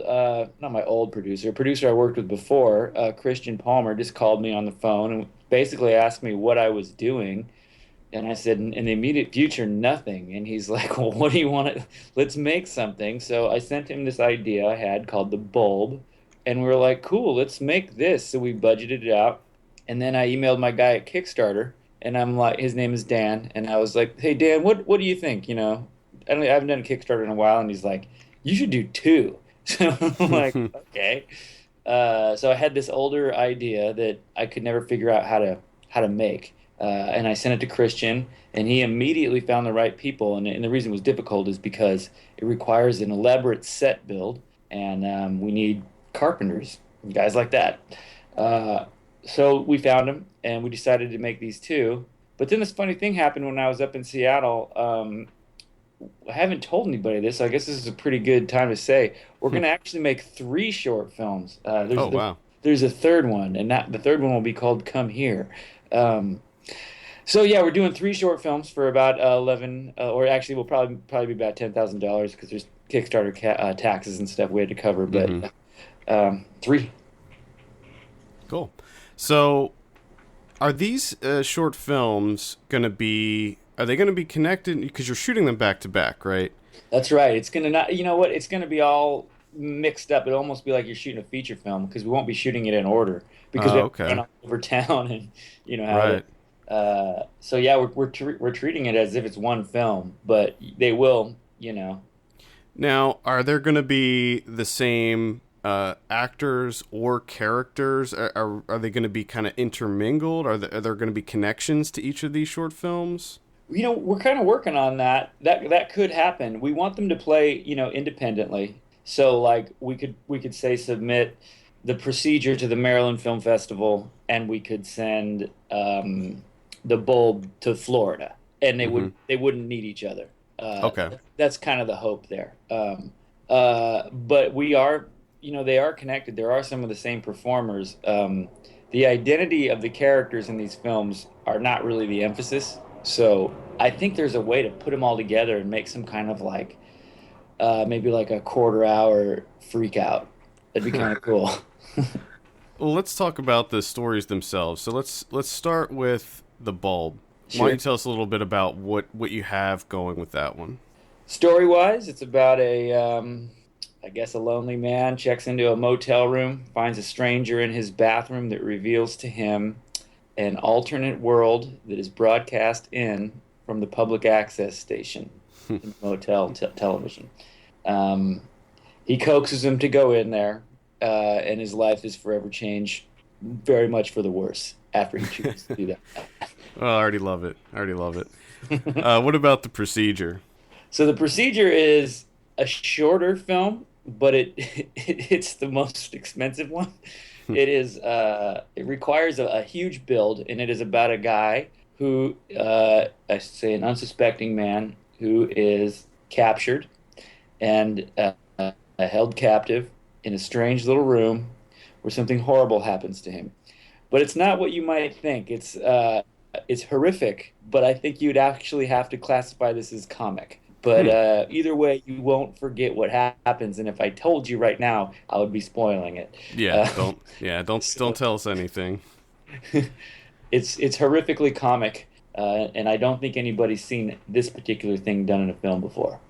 not my old producer I worked with before, Christian Palmer, just called me on the phone and basically asked me what I was doing. And I said, in the immediate future, nothing. And he's like, well, what do you want to, let's make something. So I sent him this idea I had called the bulb. And we were like, cool, let's make this. So we budgeted it out. And then I emailed my guy at Kickstarter. And I'm like, his name is Dan. And I was like, hey, Dan, what do you think? I haven't done a Kickstarter in a while. And he's like, you should do two. So I'm like, okay. So I had this older idea that I could never figure out how to make. And I sent it to Christian, and he immediately found the right people. And the reason it was difficult is because it requires an elaborate set build, and we need carpenters, guys like that. So we found them, and we decided to make these two. But then this funny thing happened when I was up in Seattle. I haven't told anybody this, so I guess this is a pretty good time to say. We're going to actually make 3 short films. Wow. There's a third one, and the third one will be called Come Here. So yeah, we're doing 3 short films for about 11, or actually will probably be about $10,000 because there's Kickstarter taxes and stuff we had to cover. But 3. Cool. So, are these short films gonna be? Are they gonna be connected? Because you're shooting them back to back, right? That's right. It's gonna not. You know what? It's gonna be all mixed up. It'll almost be like you're shooting a feature film because we won't be shooting it in order because we have to run all over town and how right. So yeah, we're treating it as if it's one film, but they will, Now, are there going to be the same actors or characters? Are they going to be kind of intermingled? Are there going to be connections to each of these short films? We're kind of working on that. That could happen. We want them to play, independently. So like we could say submit the procedure to the Maryland Film Festival, and we could send the bulb to Florida, and they wouldn't need each other. Okay, that's kind of the hope there. But we are, they are connected. There are some of the same performers. The identity of the characters in these films are not really the emphasis. So I think there's a way to put them all together and make some kind of like maybe like a quarter-hour freak out. That'd be kind of cool. Well, let's talk about the stories themselves. So let's start with the bulb. Sure. Why don't you tell us a little bit about what you have going with that one? Story-wise, it's about a lonely man checks into a motel room, finds a stranger in his bathroom that reveals to him an alternate world that is broadcast in from the public access station in motel television. He coaxes him to go in there, and his life is forever changed very much for the worse after he chooses to do that. Well, I already love it. What about the procedure? So the procedure is a shorter film, but it's the most expensive one. It requires a huge build, and it is about a guy who, I say an unsuspecting man, who is captured and held captive in a strange little room where something horrible happens to him. But it's not what you might think. It's horrific, but I think you'd actually have to classify this as comic. But either way, you won't forget what happens. And if I told you right now, I would be spoiling it. Yeah, don't tell us anything. It's horrifically comic, and I don't think anybody's seen this particular thing done in a film before.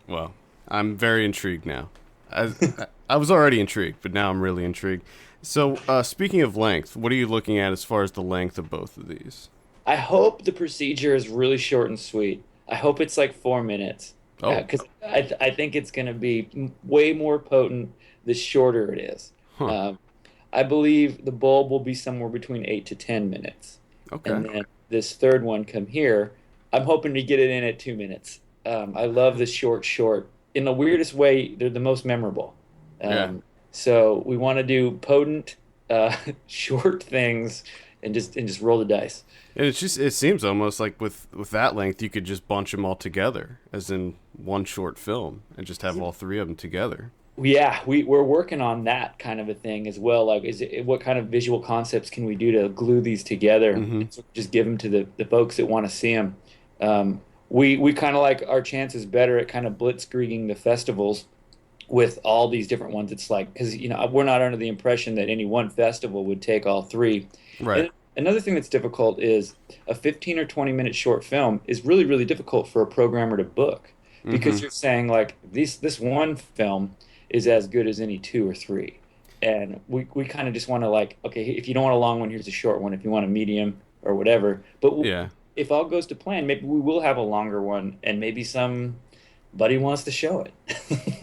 Well, I'm very intrigued now. I was already intrigued, but now I'm really intrigued. So, speaking of length, what are you looking at as far as the length of both of these? I hope the procedure is really short and sweet. I hope it's like 4 minutes. Oh. Because I think it's going to be way more potent the shorter it is. Huh. I believe the bulb will be somewhere between 8 to 10 minutes. Okay. And then this third one, Come Here, I'm hoping to get it in at 2 minutes. I love the short. In the weirdest way, they're the most memorable. Yeah. So we want to do potent, short things and just roll the dice. And it seems almost like with that length, you could just bunch them all together, as in one short film, and just have all 3 of them together. Yeah, we're working on that kind of a thing as well. Like, what kind of visual concepts can we do to glue these together Hmm. and sort of just give them to the folks that want to see them? We kind of like our chances better at kind of blitzkrieging the festivals with all these different ones. It's like, because we're not under the impression that any one festival would take all three. Right. And another thing that's difficult is a 15 or 20-minute short film is really, really difficult for a programmer to book, because Hmm. you're saying like this one film is as good as any two or three. And we kind of just want to, like, okay, if you don't want a long one, here's a short one. If you want a medium or whatever. But Yeah. if all goes to plan, maybe we will have a longer one, and maybe somebody wants to show it.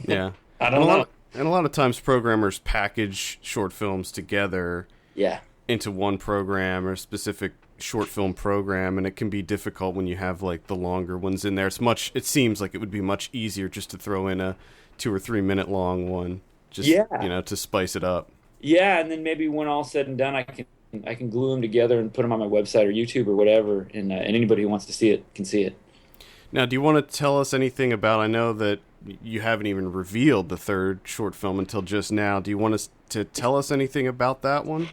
Yeah. I And don't know. a lot of times programmers package short films together Yeah. into one program or a specific short film program, and it can be difficult when you have like the longer ones in there. It seems like it would be much easier just to throw in a 2 or 3 minute long one, just Yeah. to spice it up. Yeah, and then maybe when all said and done, I can glue them together and put them on my website or YouTube or whatever, and anybody who wants to see it can see it. Now, do you want to tell us anything about, I know that you haven't even revealed the third short film until just now. Do you want us to tell us anything about that one?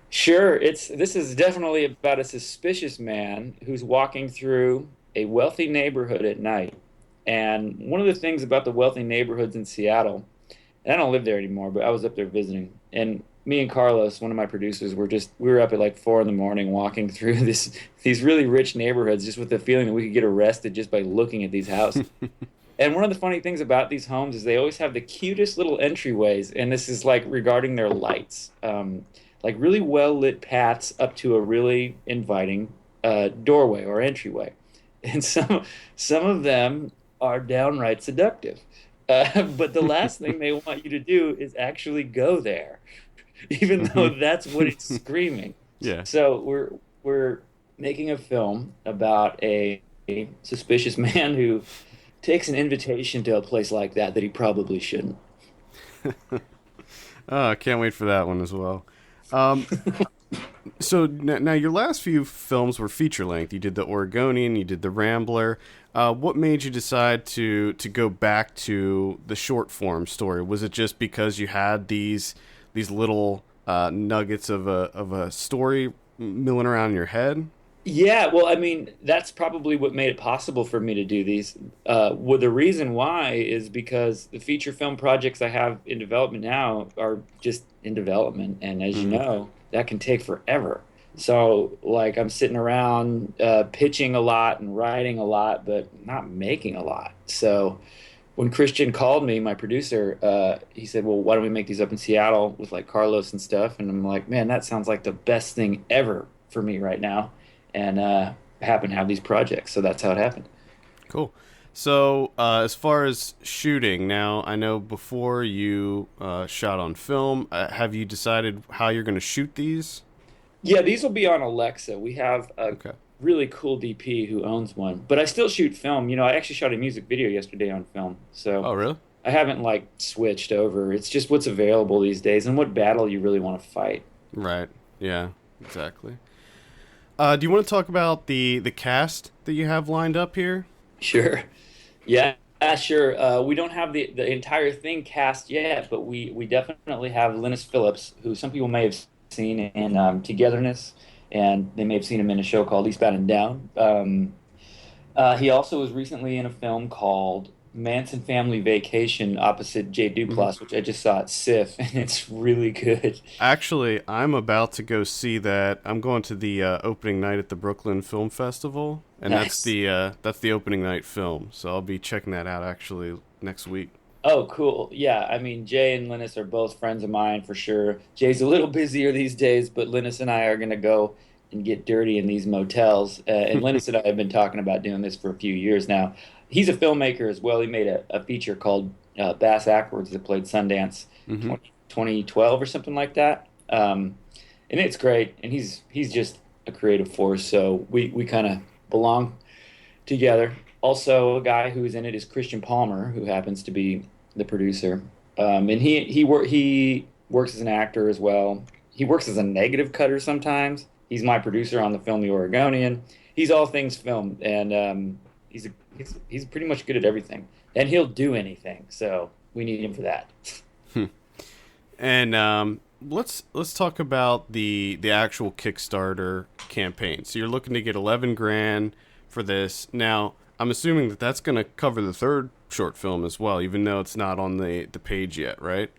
Sure, this is definitely about a suspicious man who's walking through a wealthy neighborhood at night. And one of the things about the wealthy neighborhoods in Seattle, and I don't live there anymore, but I was up there visiting, and me and Carlos, one of my producers, we were up at like 4 a.m. walking through these really rich neighborhoods, just with the feeling that we could get arrested just by looking at these houses. And one of the funny things about these homes is they always have the cutest little entryways, and this is like regarding their lights, like really well lit paths up to a really inviting doorway or entryway, and some of them are downright seductive. But the last thing they want you to do is actually go there, even though that's what it's screaming. Yeah. So we're making a film about a suspicious man who takes an invitation to a place like that he probably shouldn't. Oh, I can't wait for that one as well. Um, so now your last few films were feature length. You did The Oregonian, you did The Rambler. What made you decide to go back to the short form story? Was it just because you had these little nuggets of a story milling around in your head? Yeah, well, I mean, that's probably what made it possible for me to do these. Well, the reason why is because the feature film projects I have in development now are just in development, and as you know, that can take forever. So, like, I'm sitting around pitching a lot and writing a lot, but not making a lot. So, when Christian called me, my producer, he said, "Well, why don't we make these up in Seattle with like Carlos and stuff?" And I'm like, "Man, that sounds like the best thing ever for me right now." And I happen to have these projects, so that's how it happened. Cool. So as far as shooting, now I know before you shot on film, have you decided how you're going to shoot these? Yeah, these will be on Alexa. We have a Okay. really cool DP who owns one, but I still shoot film. I actually shot a music video yesterday on film, so Oh, really? I haven't like switched over. It's just what's available these days and what battle you really want to fight. Right. Yeah, exactly. Do you want to talk about the cast that you have lined up here? Sure. Yeah, sure. We don't have the entire thing cast yet, but we definitely have Linus Phillips, who some people may have seen in Togetherness, and they may have seen him in a show called Eastbound and Down. He also was recently in a film called Manson Family Vacation opposite Jay Duplass, which I just saw at SIFF, and it's really good. Actually, I'm about to go see that. I'm going to the opening night at the Brooklyn Film Festival, and Nice. that's the opening night film. So I'll be checking that out actually next week. Oh, cool. Yeah, I mean, Jay and Linus are both friends of mine for sure. Jay's a little busier these days, but Linus and I are going to go and get dirty in these motels. And Linus and I have been talking about doing this for a few years now. He's a filmmaker as well. He made a feature called Bass Ackwards that played Sundance 2012 or something like that. And it's great. And he's just a creative force. So we kind of belong together. Also, a guy who's in it is Christian Palmer, who happens to be the producer. And he works as an actor as well. He works as a negative cutter sometimes. He's my producer on the film The Oregonian. He's all things film, and he's pretty much good at everything. And he'll do anything. So we need him for that. And let's talk about the actual Kickstarter campaign. So you're looking to get 11 grand for this. Now, I'm assuming that that's going to cover the third short film as well, even though it's not on the page yet, right?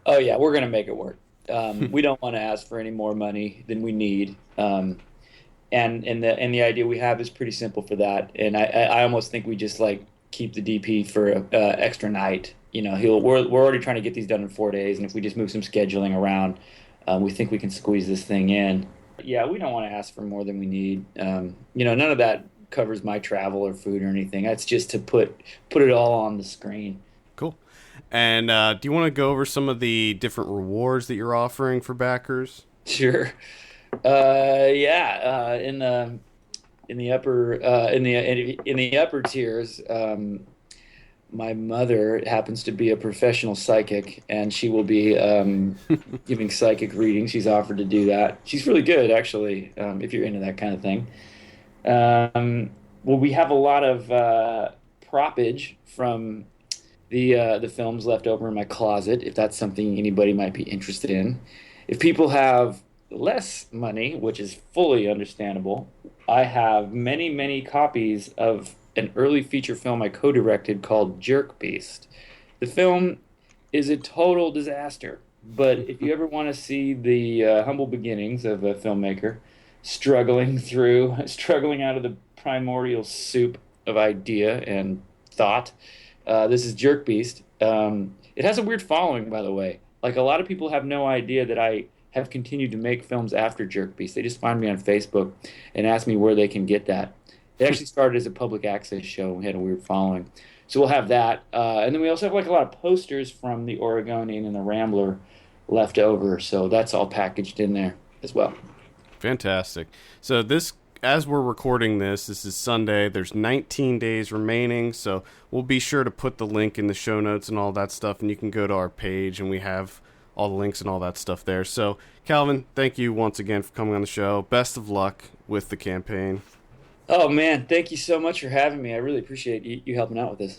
Oh yeah, we're gonna make it work. We don't want to ask for any more money than we need. And the idea we have is pretty simple for that. And I almost think we just like keep the DP for a extra night. You know, we're already trying to get these done in 4 days, and if we just move some scheduling around, we think we can squeeze this thing in. Yeah, we don't want to ask for more than we need. You know, none of that covers my travel or food or anything. That's just to put it all on the screen. Cool. And do you want to go over some of the different rewards that you're offering for backers? Sure. Yeah. In the upper tiers, my mother happens to be a professional psychic, and she will be giving psychic readings. She's offered to do that. She's really good, actually, if you're into that kind of thing. Well, we have a lot of propage from the films left over in my closet, if that's something anybody might be interested in. If people have less money, which is fully understandable, I have many, many copies of an early feature film I co-directed called Jerk Beast. The film is a total disaster, but if you ever want to see the humble beginnings of a filmmaker struggling out of the primordial soup of idea and thought, this is Jerk Beast. It has a weird following, by the way. Like, a lot of people have no idea that I have continued to make films after Jerk Beast. They just find me on Facebook and ask me where they can get that. It actually started as a public access show. We had a weird following. So we'll have that. And then we also have like a lot of posters from the Oregonian and the Rambler left over. So that's all packaged in there as well. Fantastic. So this, as we're recording this is Sunday. There's 19 days remaining. So we'll be sure to put the link in the show notes and all that stuff. And you can go to our page and we have all the links and all that stuff there. So Calvin, thank you once again for coming on the show. Best of luck with the campaign. Oh, man, thank you so much for having me. I really appreciate you helping out with this.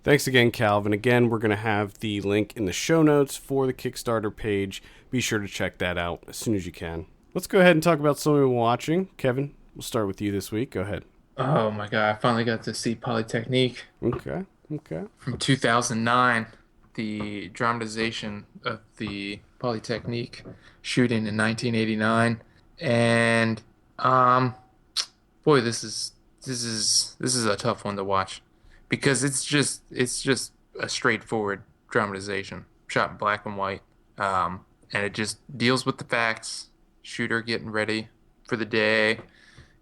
Thanks again, Calvin. Again, we're going to have the link in the show notes for the Kickstarter page. Be sure to check that out as soon as you can. Let's go ahead and talk about something we're watching. Kevin, we'll start with you this week. Go ahead. Oh my God, I finally got to see Polytechnique. Okay. From 2009, the dramatization of the Polytechnique shooting in 1989. And, boy, this is a tough one to watch because it's just a straightforward dramatization shot in black and white, and it just deals with the facts. Shooter getting ready for the day,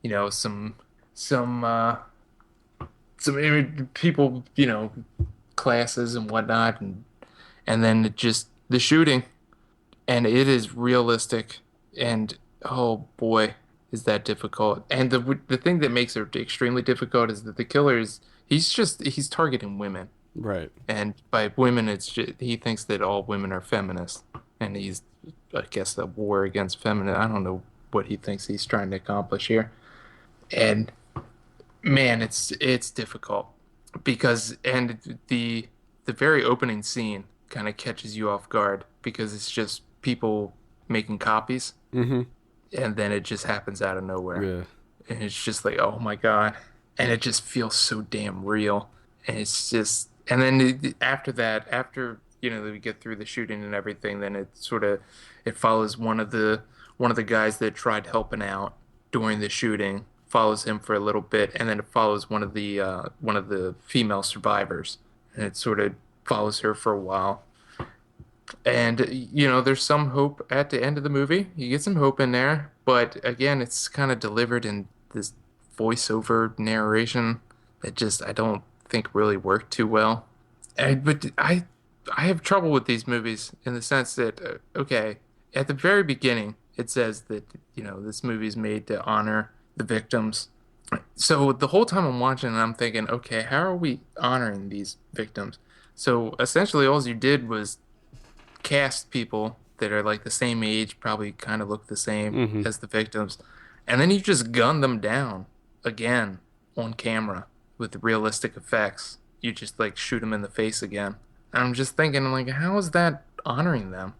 you know, some people, you know, classes and whatnot, and then just the shooting, and it is realistic, and oh boy, is that difficult. And the thing that makes it extremely difficult is that the killer he's targeting women. Right. And by women, he thinks that all women are feminists, and he's, I guess, a war against feminine. I don't know what he thinks he's trying to accomplish here. And man, it's difficult because the very opening scene kind of catches you off guard because it's just people making copies. Mm-hmm. And then it just happens out of nowhere. Yeah. And it's just like, oh my God. And it just feels so damn real. And it's just, and then after that, you know, we get through the shooting and everything, then it follows one of the guys that tried helping out during the shooting, follows him for a little bit, and then it follows one of the female survivors. And it sort of follows her for a while. And, you know, there's some hope at the end of the movie. You get some hope in there. But, again, it's kind of delivered in this voiceover narration that just, I don't think really worked too well. But I have trouble with these movies in the sense that, okay, at the very beginning, it says that, you know, this movie is made to honor the victims. So the whole time I'm watching, I'm thinking, okay, how are we honoring these victims? So essentially all you did was cast people that are like the same age, probably kind of look the same as the victims, and then you just gun them down again on camera with realistic effects. You just like shoot them in the face again. I'm just thinking, like, how is that honoring them?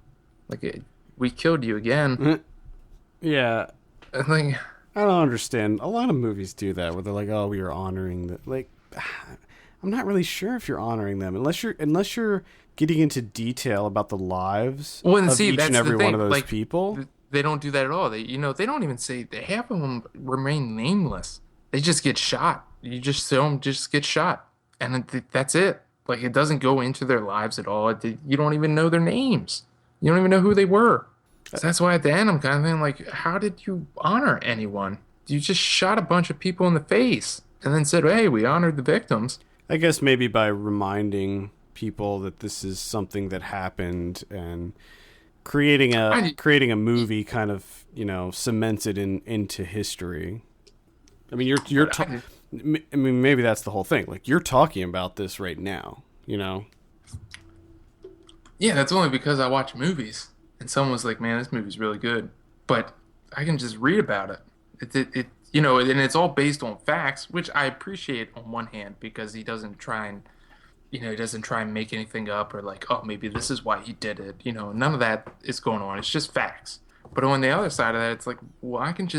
Like, we killed you again. Yeah. Like, I don't understand. A lot of movies do that where they're like, "Oh, we are honoring the like." I'm not really sure if you're honoring them unless you're getting into detail about the lives well, and of see, each that's and every the thing. one of those Like, people. they don't do that at all. They don't even say half of them remain nameless. They just get shot. You just see them just get shot, and that's it. Like, it doesn't go into their lives at all. You don't even know their names. You don't even know who they were. So that's why at the end I'm kind of thinking, like, how did you honor anyone? You just shot a bunch of people in the face and then said, "Hey, we honored the victims." I guess maybe by reminding people that this is something that happened and creating a movie kind of, cements it into history. I mean, I mean, maybe that's the whole thing. Like, you're talking about this right now, Yeah, that's only because I watch movies and someone was like, "Man, this movie's really good," but I can just read about it. And it's all based on facts, which I appreciate on one hand because he doesn't try and make anything up or like, oh, maybe this is why he did it. None of that is going on. It's just facts. But on the other side of that, it's like, well, I can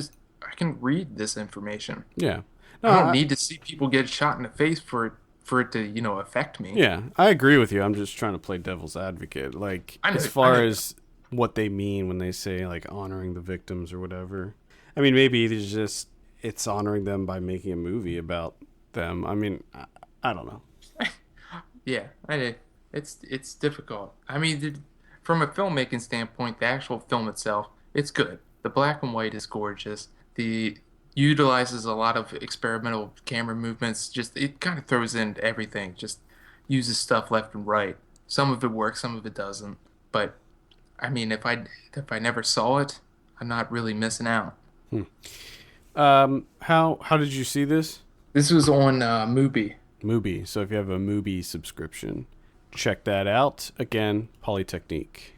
read this information. Yeah. No, I don't need to see people get shot in the face for it to, affect me. Yeah, I agree with you. I'm just trying to play devil's advocate. Like, as far as what they mean when they say, like, honoring the victims or whatever. I mean, maybe it's honoring them by making a movie about them. I mean, I don't know. Yeah, it's difficult. I mean, from a filmmaking standpoint, the actual film itself, it's good. The black and white is gorgeous. The utilizes a lot of experimental camera movements. Just it kind of throws in everything. Just uses stuff left and right. Some of it works, some of it doesn't. But I mean, if I never saw it, I'm not really missing out. How did you see this? This was on Mubi. Mubi. So if you have a Mubi subscription, check that out. Again, Polytechnique.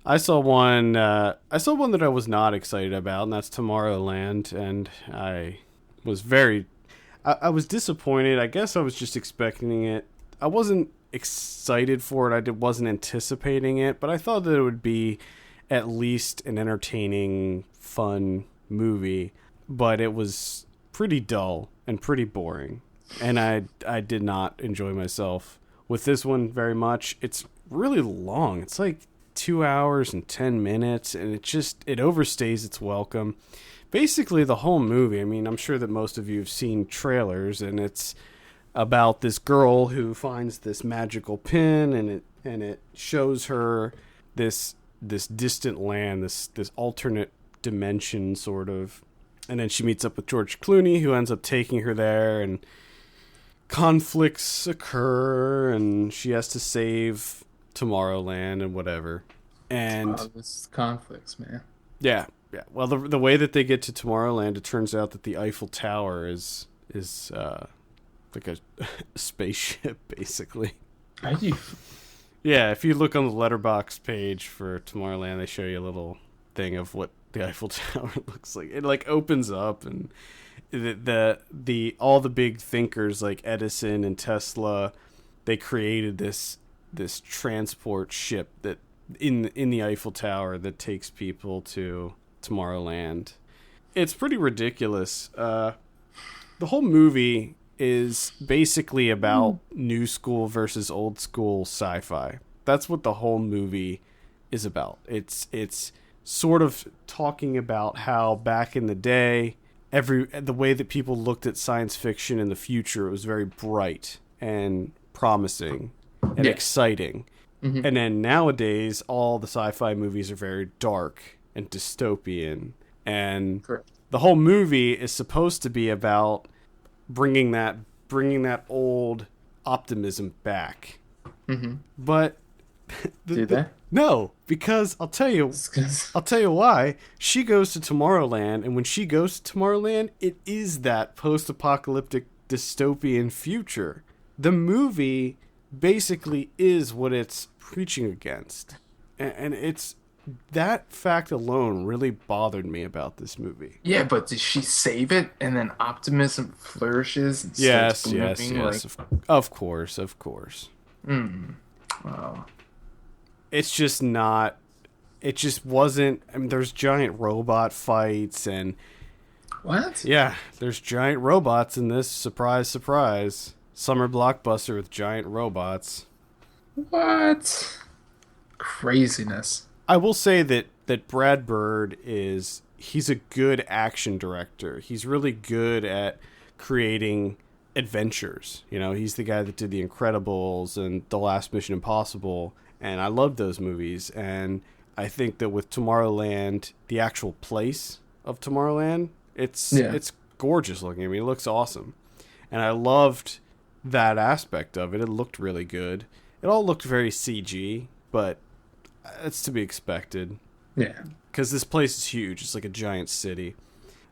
I saw one that I was not excited about, and that's Tomorrowland, and I was I was disappointed. I guess I was just expecting it. I wasn't excited for it. I wasn't anticipating it, but I thought that it would be at least an entertaining, fun movie. But it was pretty dull and pretty boring, and I did not enjoy myself with this one very much. It's really long. It's like 2 hours and 10 minutes, and it overstays its welcome. Basically, the whole movie, I mean, I'm sure that most of you have seen trailers, and it's about this girl who finds this magical pin, and it shows her this distant land, this alternate dimension sort of. And then she meets up with George Clooney, who ends up taking her there, and conflicts occur, and she has to save Tomorrowland and whatever. And this conflicts, man. Yeah. Well, the way that they get to Tomorrowland, it turns out that the Eiffel Tower is like a spaceship, basically. Yeah, if you look on the Letterboxd page for Tomorrowland, they show you a little thing of what the Eiffel Tower looks like. It like opens up, and the all the big thinkers like Edison and Tesla, they created this transport ship that in the Eiffel Tower that takes people to Tomorrowland. It's pretty ridiculous. The whole movie is basically about new school versus old school sci-fi. That's what the whole movie is about. It's sort of talking about how back in the day, the way that people looked at science fiction in the future, it was very bright and promising and exciting. Mm-hmm. And then nowadays, all the sci-fi movies are very dark and dystopian. And Correct. The whole movie is supposed to be about bringing that old optimism back. Mm-hmm. But do they? No, because I'll tell you why. She goes to Tomorrowland, and when she goes to Tomorrowland, it is that post-apocalyptic dystopian future. The movie basically is what it's preaching against, and it's that fact alone really bothered me about this movie. Yeah, but does she save it, and then optimism flourishes? And Yes. like... Of course. Oh. It's just not. It just wasn't. I mean, there's giant robot fights and What? yeah, there's giant robots in this. Surprise, surprise! Summer blockbuster with giant robots. What? Craziness. I will say that Brad Bird he's a good action director. He's really good at creating adventures. You know, he's the guy that did The Incredibles and The Last Mission Impossible, and I love those movies. And I think that with Tomorrowland, the actual place of Tomorrowland, it's gorgeous looking. I mean, it looks awesome. And I loved that aspect of it. It looked really good. It all looked very CG, but it's to be expected. Yeah. Because this place is huge. It's like a giant city.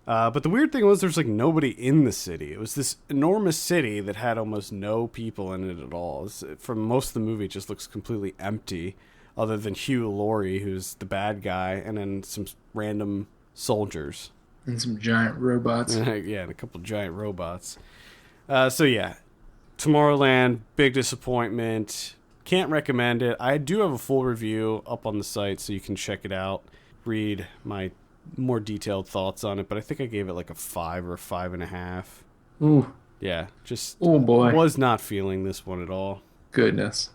But the weird thing was there's like nobody in the city. It was this enormous city that had almost no people in it at all. For most of the movie, it just looks completely empty, other than Hugh Laurie, who's the bad guy, and then some random soldiers. And some giant robots. Yeah, and a couple giant robots. So yeah, Tomorrowland, big disappointment. Can't recommend it. I do have a full review up on the site, so you can check it out. Read my more detailed thoughts on it, but I think I gave it like a 5 or a 5.5. Ooh. Yeah, just oh boy, was not feeling this one at all. Goodness.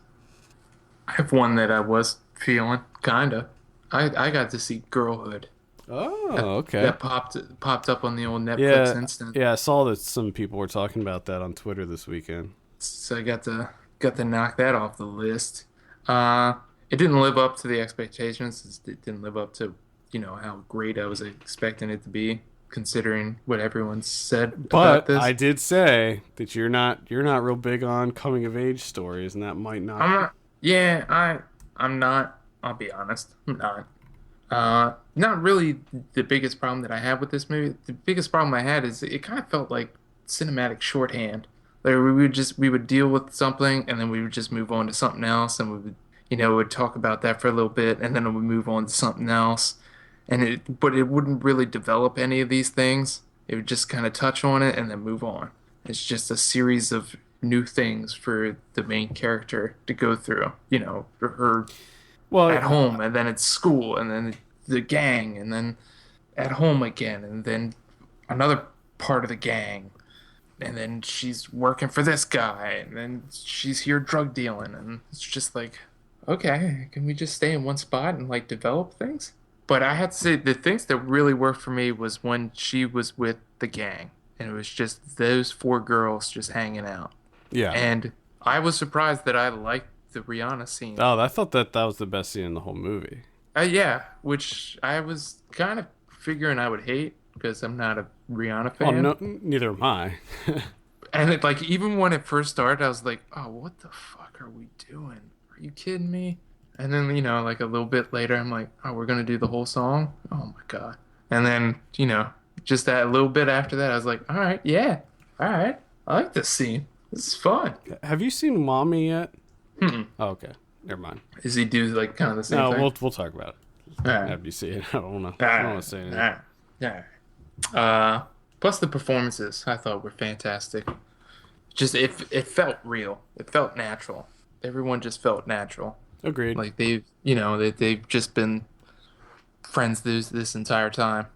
I have one that I was feeling, kinda. I got to see Girlhood. Oh, okay. That popped up on the old Netflix instant. Yeah, I saw that some people were talking about that on Twitter this weekend. So I got to knock that off the list. It didn't live up to the expectations. It didn't live up to, how great I was expecting it to be, considering what everyone said about this. But I did say that you're not real big on coming of age stories, and that might not. I'm not. Yeah, I'm not. I'll be honest. I'm not. Not really the biggest problem that I have with this movie. The biggest problem I had is it kind of felt like cinematic shorthand. Like we would deal with something and then we would just move on to something else, and we would talk about that for a little bit and then we move on to something else. But it wouldn't really develop any of these things. It would just kind of touch on it and then move on. It's just a series of new things for the main character to go through. Her at home, and then at school, and then the gang, and then at home again, and then another part of the gang, and then she's working for this guy, and then she's here drug dealing, and it's just like, okay, can we just stay in one spot and like develop things? But I have to say, the things that really worked for me was when she was with the gang, and it was just those 4 girls just hanging out. Yeah. And I was surprised that I liked the Rihanna scene. Oh, I thought that was the best scene in the whole movie. Yeah, which I was kind of figuring I would hate because I'm not a Rihanna fan. Oh, no, neither am I. And even when it first started, I was like, oh, what the fuck are we doing? Are you kidding me? And then, like a little bit later, I'm like, oh, we're going to do the whole song? Oh my God. And then, just that little bit after that, I was like, all right, yeah, all right. I like this scene. This is fun. Have you seen Mommy yet? Mm-mm. Oh, okay. Never mind. Does he do like kind of the same thing? No, we'll talk about it. All right. Have you seen it? I don't know. I don't want to say anything. All right. Plus the performances I thought were fantastic. Just it felt real. It felt natural. Everyone just felt natural. Agreed. Like they've just been friends this entire time.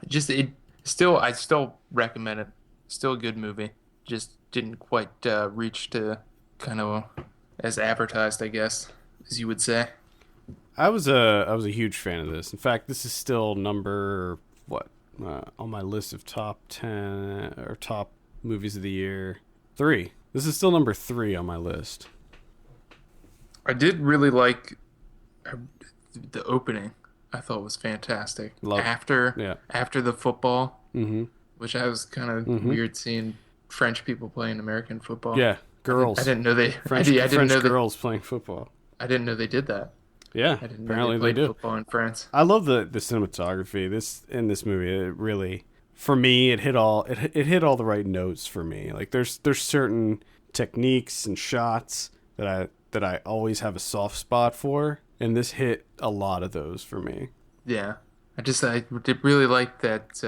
I still recommend it. Still a good movie. Just didn't quite reach to kind of as advertised, I guess, as you would say. I was a huge fan of this. In fact, this is still number on my list of top 10 or top movies of the year. 3. This is still number 3 on my list. I did really like the opening. I thought was fantastic. After the football, which I was kind of weird seeing French people playing American football. Yeah, girls. I didn't know they. French girls playing football. I didn't know they did that. Yeah, I didn't apparently know they do. Football in France. I love the cinematography. In this movie, it really, for me, it hit all the right notes for me. Like there's certain techniques and shots that I always have a soft spot for, and this hit a lot of those for me. Yeah, I did really like that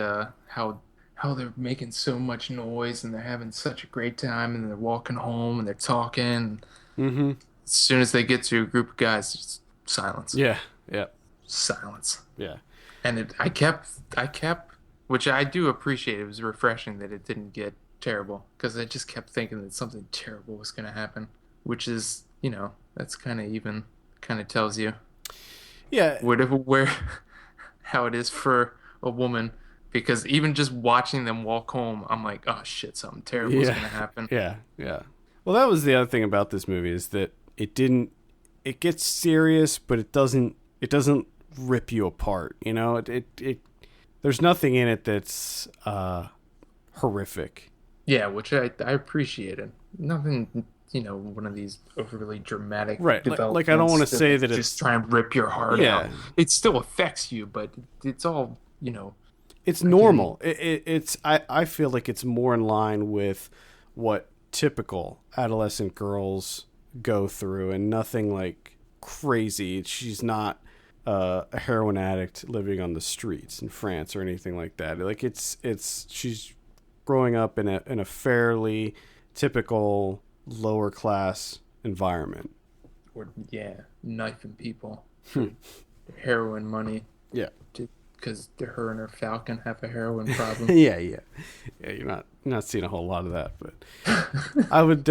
how they're making so much noise and they're having such a great time and they're walking home and they're talking. Mm-hmm. As soon as they get to a group of guys, it's silence. Yeah, yeah, Silence. yeah. And I kept, which I do appreciate. It was refreshing that it didn't get terrible because I just kept thinking that something terrible was going to happen, which is, that's kind of tells you Yeah, where how it is for a woman. Because even just watching them walk home, I'm like, oh shit, something terrible is yeah, going to happen. yeah, yeah. Well, that was the other thing about this movie is that it gets serious, but it doesn't rip you apart. There's nothing in it that's horrific. Yeah, which I appreciated. Nothing, one of these overly dramatic Right. developments. Like I don't want to say that just it's try and rip your heart out. It still affects you, but it's all, it's normal. I feel like it's more in line with what typical adolescent girls go through, and nothing like crazy. She's not a heroin addict living on the streets in France or anything like that. Like she's growing up in a fairly typical lower class environment. Or knifing people, for heroin money. Yeah. Because her and her falcon have a heroin problem. yeah. You're not seeing a whole lot of that, but I would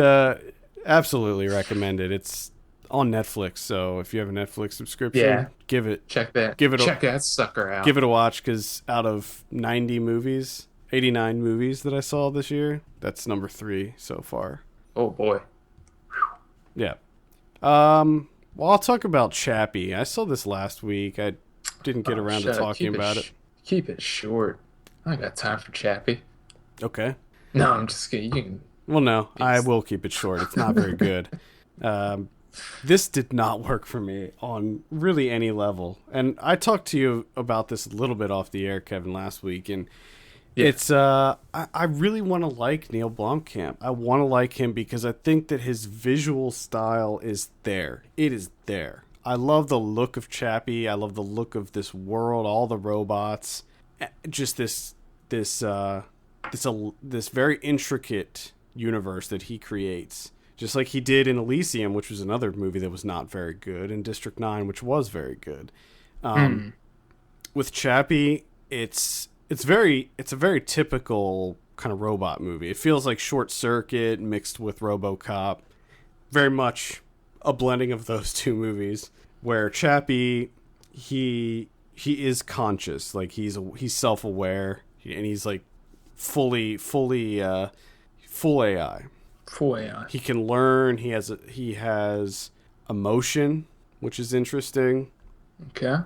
absolutely recommend it. It's on Netflix, so if you have a Netflix subscription, check that sucker out. Give it a watch, because out of 89 movies that I saw this year, that's number 3 so far. Oh boy. Yeah. Well, I'll talk about Chappie. I saw this last week. I didn't get around to talking about it. Keep it short. I got time for Chappie. Okay. No, I'm just kidding. Well, no, I will keep it short. It's not very good. This did not work for me on really any level. And I talked to you about this a little bit off the air, Kevin, last week. And it's, I really want to like Neil Blomkamp. I want to like him because I think that his visual style is there. It is there. I love the look of Chappie. I love the look of this world, all the robots. Just this very intricate universe that he creates. Just like he did in Elysium, which was another movie that was not very good, and District 9, which was very good. With Chappie, it's a very typical kind of robot movie. It feels like Short Circuit mixed with RoboCop. Very much a blending of those two movies, where Chappie, he is conscious, like he's self-aware, and he's like full AI. Full AI. He can learn. He has emotion, which is interesting. Okay.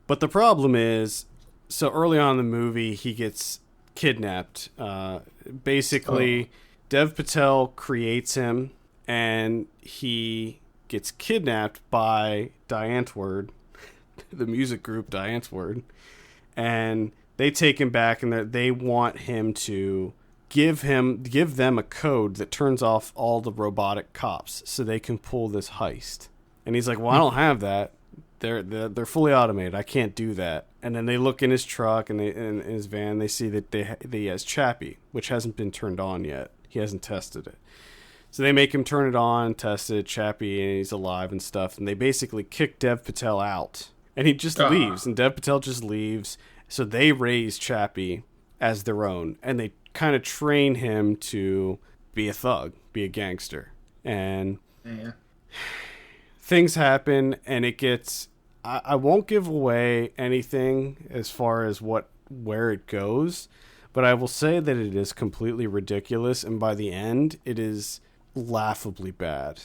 But the problem is, so early on in the movie, he gets kidnapped. Basically, Dev Patel creates him, and he gets kidnapped by Diantword, the music group Diantword, and they take him back, and they want him to give them a code that turns off all the robotic cops so they can pull this heist. And he's like, well, I don't have that. They're fully automated. I can't do that. And then they look in his truck and in his van, they see that he has Chappie, which hasn't been turned on yet. He hasn't tested it. So they make him turn it on, test it, Chappie, and he's alive and stuff. And they basically kick Dev Patel out. And he just leaves. And Dev Patel just leaves. So they raise Chappie as their own. And they kind of train him to be a thug, be a gangster. And things happen, and it gets... I won't give away anything as far as where it goes, but I will say that it is completely ridiculous, and by the end, it is laughably bad.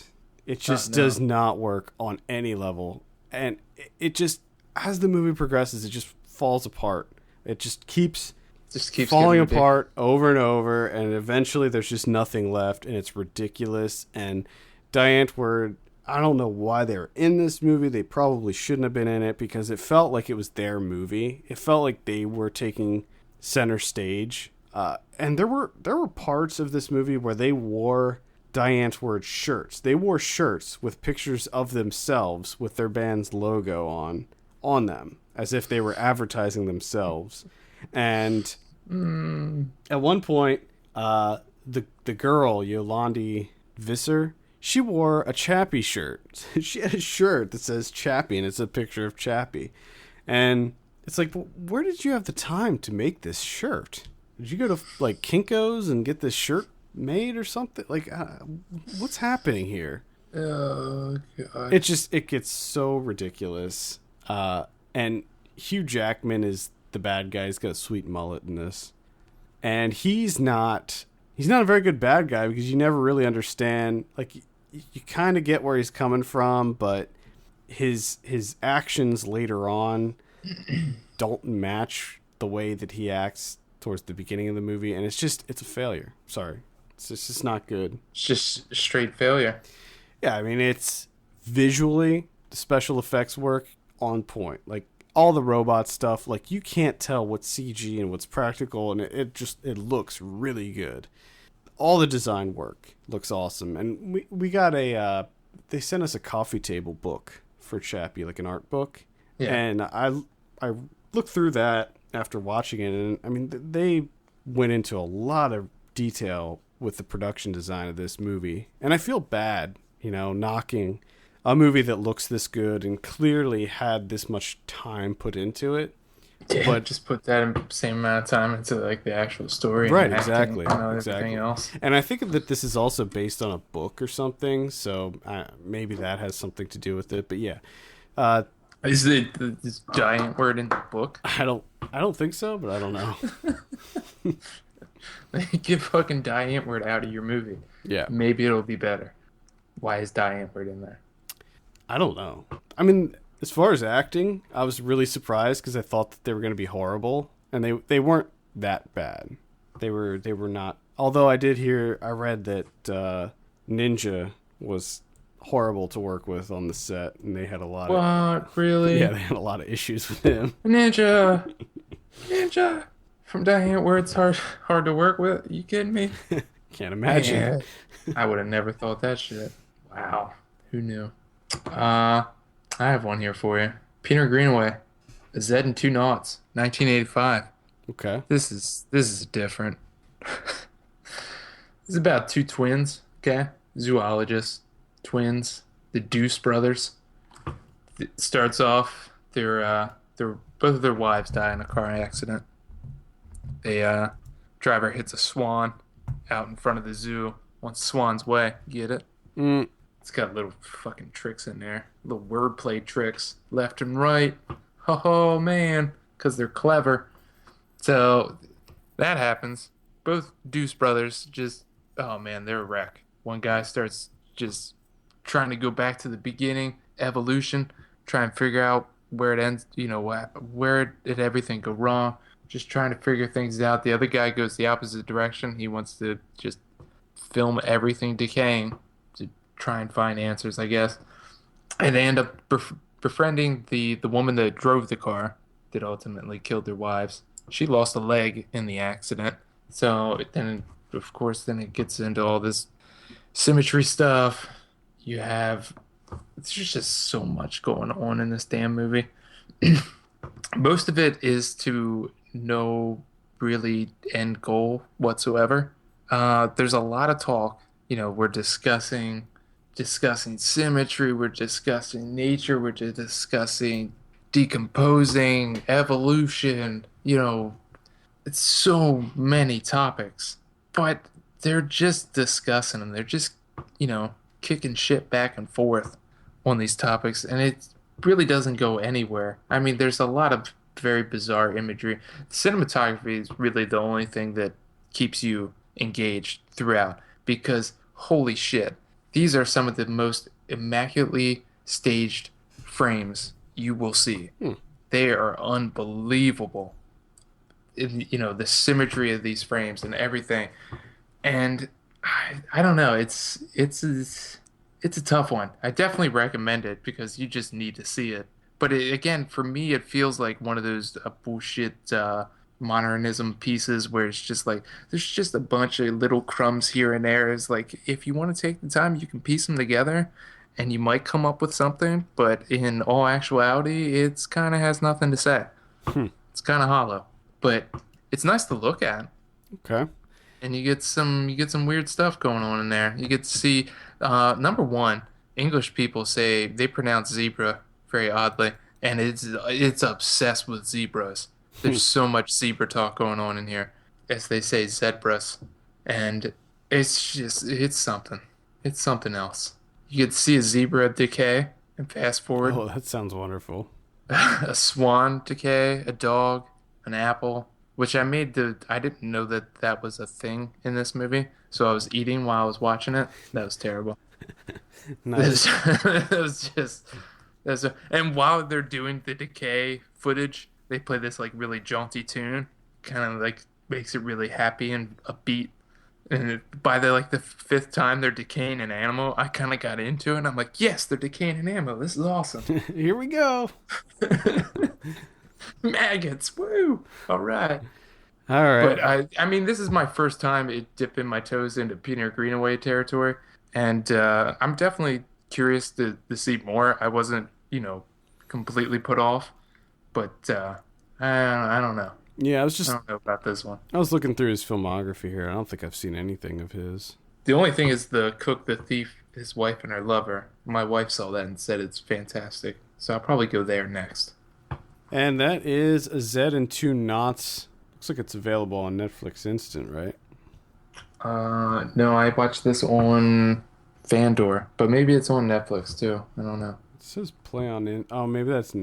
It just does not work on any level, and it just, as the movie progresses, it just falls apart. It just keeps falling apart over and over, and eventually there's just nothing left, and it's ridiculous. And Diantword, I don't know why they were in this movie. They probably shouldn't have been in it, because it felt like it was their movie. It felt like they were taking center stage. And there were parts of this movie where they wore Diantword shirts. They wore shirts with pictures of themselves with their band's logo on them, as if they were advertising themselves. And at one point, the girl, Yolandi Visser, she wore a Chappie shirt. She had a shirt that says Chappie, and it's a picture of Chappie. And it's like, well, where did you have the time to make this shirt? Did you go to like Kinko's and get this shirt made or something? Like, what's happening here? Oh god! It gets so ridiculous. And Hugh Jackman is the bad guy. He's got a sweet mullet in this, and he's not a very good bad guy because you never really understand. Like, you kind of get where he's coming from, but his actions later on don't match the way that he acts towards the beginning of the movie, and it's a failure. Sorry, it's just not good. It's just straight failure. Yeah, I mean, it's visually, the special effects work on point. Like, all the robot stuff, like, you can't tell what's CG and what's practical, and it looks really good. All the design work looks awesome, and we got they sent us a coffee table book for Chappie, like an art book, and I looked through that after watching it, and I mean, they went into a lot of detail with the production design of this movie, and I feel bad, knocking a movie that looks this good and clearly had this much time put into it. Yeah, but just put that same amount of time into like the actual story, right? And Exactly, and exactly. Everything else. And I think that this is also based on a book or something, so maybe that has something to do with it. But yeah, is it this giant word in the book? I don't think so, but I don't know. Get fucking giant word out of your movie. Yeah, maybe it'll be better. Why is giant word in there? I don't know. I mean, as far as acting, I was really surprised because I thought that they were going to be horrible, and they weren't that bad. They were not. Although I read that Ninja was horrible to work with on the set, and they had a lot What? Really? Yeah, they had a lot of issues with him. Ninja from giant words hard to work with. You kidding me? Can't imagine. Man, I would have never thought that shit. Wow, who knew? I have one here for you. Peter Greenaway, Zed Two Noughts, 1985. Okay. This is different. It's about two twins, okay? Zoologists, twins, the Deuce brothers. It starts off, they're both of their wives die in a car accident. Driver hits a swan out in front of the zoo. Wants Swan's way. Get it? It's got little fucking tricks in there. Little wordplay tricks. Left and right. Oh, man. Because they're clever. So, that happens. Both Deuce brothers just... Oh, man, they're a wreck. One guy starts just trying to go back to the beginning. Evolution. Try and figure out where it ends. Where did everything go wrong. Just trying to figure things out. The other guy goes the opposite direction. He wants to just film everything decaying to try and find answers, I guess. And they end up befriending the woman that drove the car that ultimately killed their wives. She lost a leg in the accident. So then, of course, it gets into all this symmetry stuff. There's just so much going on in this damn movie. Most of it is to no really end goal whatsoever. There's a lot of talk. We're discussing symmetry. We're discussing nature. We're discussing decomposing, evolution. It's so many topics, but they're just discussing them. They're just, kicking shit back and forth on these topics, and it really doesn't go anywhere. I mean, there's a lot of very bizarre imagery. The cinematography is really the only thing that keeps you engaged throughout, because holy shit, these are some of the most immaculately staged frames you will see. They are unbelievable. The symmetry of these frames and everything. And I don't know, it's a tough one. I definitely recommend it because you just need to see it. But again, for me, it feels like one of those bullshit modernism pieces where it's just like there's just a bunch of little crumbs here and there. It's like if you want to take the time, you can piece them together, and you might come up with something. But in all actuality, it's kind of has nothing to say. It's kind of hollow, but it's nice to look at. Okay. And you get some weird stuff going on in there. You get to see Number one, English people say they pronounce zebra very oddly, and it's obsessed with zebras. There's so much zebra talk going on in here, as they say zebras, and it's something. It's something else. You could see a zebra decay and fast forward, Oh, that sounds wonderful. a swan decay, a dog, an apple, which I didn't know that that was a thing in this movie, so I was eating while I was watching it. That was terrible. Nice. It was just, and while they're doing the decay footage, they play this like really jaunty tune, kind of like makes it really happy and upbeat. And by the fifth time they're decaying an animal, I kind of got into it. And I'm like, yes, they're decaying an animal. This is awesome. Here we go. Maggots, woo! All right. All right. But I mean, this is my first time dipping my toes into Peter Greenaway territory, and I'm definitely curious to see more. I wasn't, completely put off, but I don't know. Yeah, I don't know about this one. I was looking through his filmography here. I don't think I've seen anything of his. The only thing is the cook, the thief, his wife, and her lover. My wife saw that and said it's fantastic, so I'll probably go there next. And that is Zed and Two Noughts. Looks like it's available on Netflix Instant, right? No, I watched this on Fandor, but maybe it's on Netflix too. I don't know. It says play on oh, maybe that's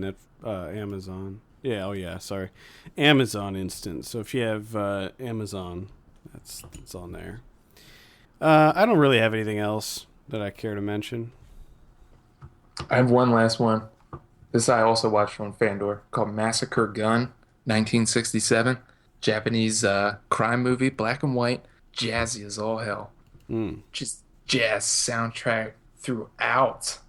Amazon. Yeah, oh yeah, sorry. Amazon Instant. So if you have Amazon, it's on there. I don't really have anything else that I care to mention. I have one last one. This I also watched on Fandor, called Massacre Gun, 1967. Japanese crime movie, black and white, jazzy as all hell. Just jazz soundtrack throughout.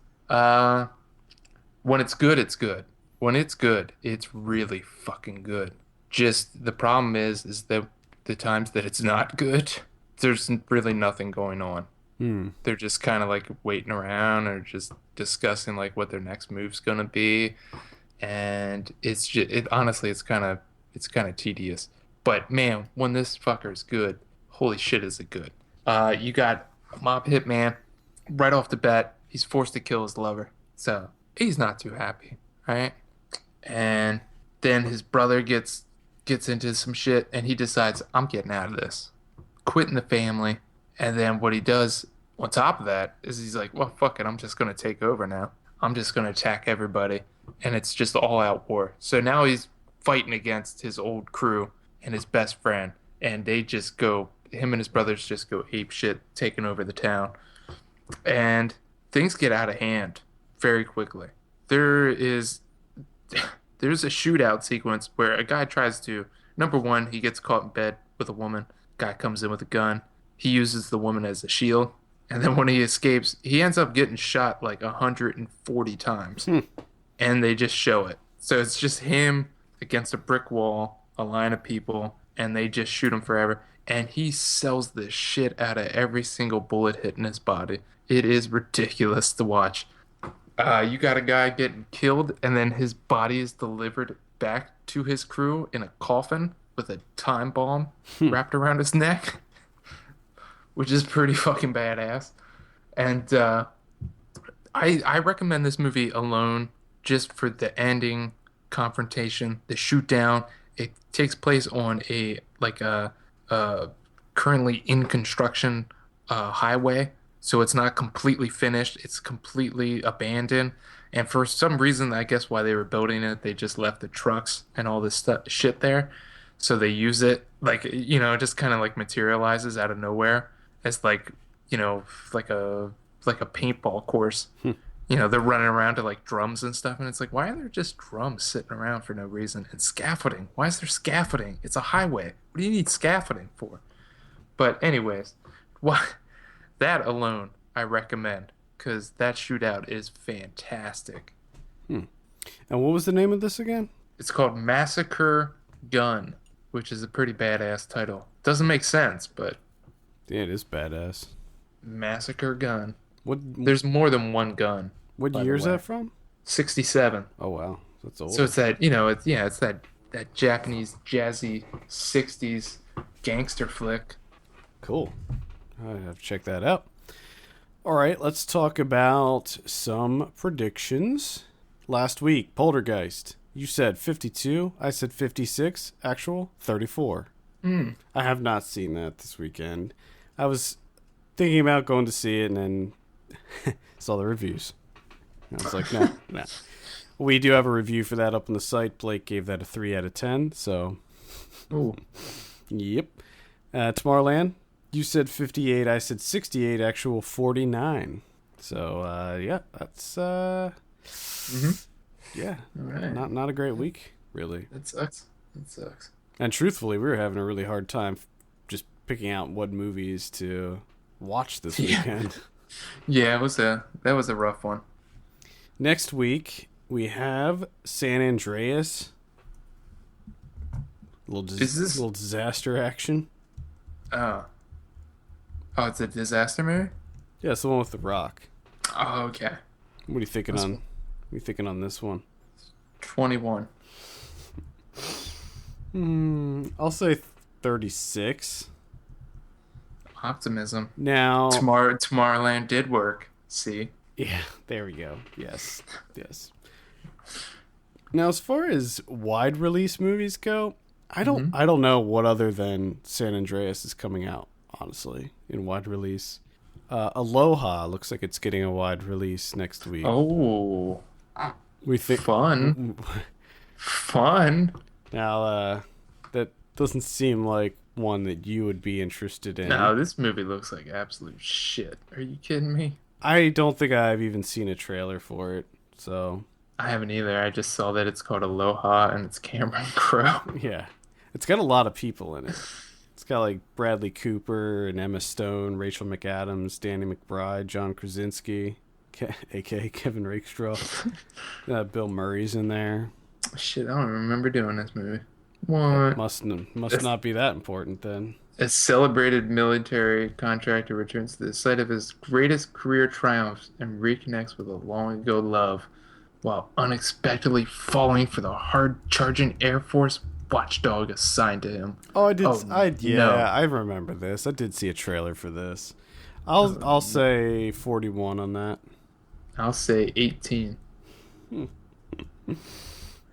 When it's good, it's good. When it's good, it's really fucking good. Just the problem is that the times that it's not good, there's really nothing going on. They're just kind of like waiting around or just discussing like what their next move's gonna be, and it's just honestly it's kind of tedious. But man, when this fucker is good, holy shit, is it good? You got a mob hitman right off the bat. He's forced to kill his lover, so he's not too happy, right? And then his brother gets into some shit, and he decides, I'm getting out of this, quitting the family. And then what he does on top of that is he's like, well, fuck it, I'm just gonna take over now. I'm just gonna attack everybody, and it's just all out war. So now he's fighting against his old crew and his best friend, and they just go, him and his brothers just go ape shit, taking over the town. And things get out of hand very quickly. There's a shootout sequence where a guy tries to, number one, he gets caught in bed with a woman. Guy comes in with a gun. He uses the woman as a shield. And then when he escapes, he ends up getting shot like 140 times. And they just show it. So it's just him against a brick wall, a line of people, and they just shoot him forever. And he sells the shit out of every single bullet hitting his body. It is ridiculous to watch. You got a guy getting killed, and then his body is delivered back to his crew in a coffin with a time bomb wrapped around his neck, which is pretty fucking badass. And I recommend this movie alone just for the ending confrontation, the shoot down. It takes place on a currently in construction highway. So it's not completely finished. It's completely abandoned. And for some reason, I guess why they were building it, they just left the trucks and all this shit there. So they use it it just kind of like materializes out of nowhere as like a paintball course. They're running around to like drums and stuff. And it's like, why are there just drums sitting around for no reason? And scaffolding. Why is there scaffolding? It's a highway. What do you need scaffolding for? But anyways, that alone, I recommend, because that shootout is fantastic. And what was the name of this again? It's called Massacre Gun, which is a pretty badass title. Doesn't make sense, but... Yeah, it is badass. Massacre Gun. There's more than one gun. What year is that from? 67. Oh, wow. That's old. So it's that, it's that Japanese jazzy 60s gangster flick. Cool. I have to check that out. All right, let's talk about some predictions. Last week, Poltergeist. You said 52. I said 56. Actual 34. I have not seen that this weekend. I was thinking about going to see it and then saw the reviews. I was like, no. We do have a review for that up on the site. Blake gave that a 3 out of 10. So, yep. Tomorrowland. You said 58, I said 68, actual 49. So, yeah, that's, yeah, right. not a great week, really. That sucks. And truthfully, we were having a really hard time just picking out what movies to watch this weekend. Yeah, that was a rough one. Next week, we have San Andreas. Little disaster action. Oh, it's a disaster movie? Yeah, it's the one with The Rock. Oh, okay. What are you thinking on? What are you thinking on this one? 21. I'll say 36. Optimism. Now, Tomorrowland did work. See? Yeah, there we go. Yes. Now, as far as wide release movies go, I don't know what other than San Andreas is coming out, honestly, in wide release. Aloha looks like it's getting a wide release next week. Oh. We think Fun. Now, that doesn't seem like one that you would be interested in. No, this movie looks like absolute shit. Are you kidding me? I don't think I've even seen a trailer for it, so... I haven't either. I just saw that it's called Aloha and it's Cameron Crowe. Yeah. It's got a lot of people in it. It's got, like, Bradley Cooper and Emma Stone, Rachel McAdams, Danny McBride, John Krasinski, a.k.a. Kevin Rakestraw. Bill Murray's in there. Shit, I don't remember doing this movie. What? Must not be that important, then. A celebrated military contractor returns to the site of his greatest career triumphs and reconnects with a long-ago love while unexpectedly falling for the hard-charging Air Force watchdog assigned to him. Oh, I remember this. I did see a trailer for this. I'll say 41 on that. I'll say 18.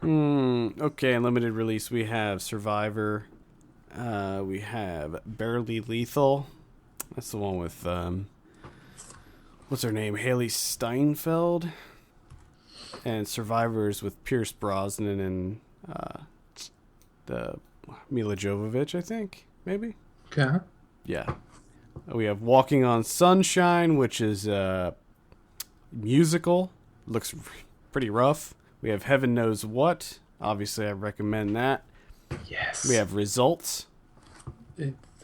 Okay, in limited release we have Survivor. We have Barely Lethal. That's the one with what's her name? Haley Steinfeld. And Survivors with Pierce Brosnan and the Mila Jovovich, I think, maybe. Okay. Yeah. We have Walking on Sunshine, which is a musical. Looks pretty rough. We have Heaven Knows What. Obviously, I recommend that. Yes. We have Results.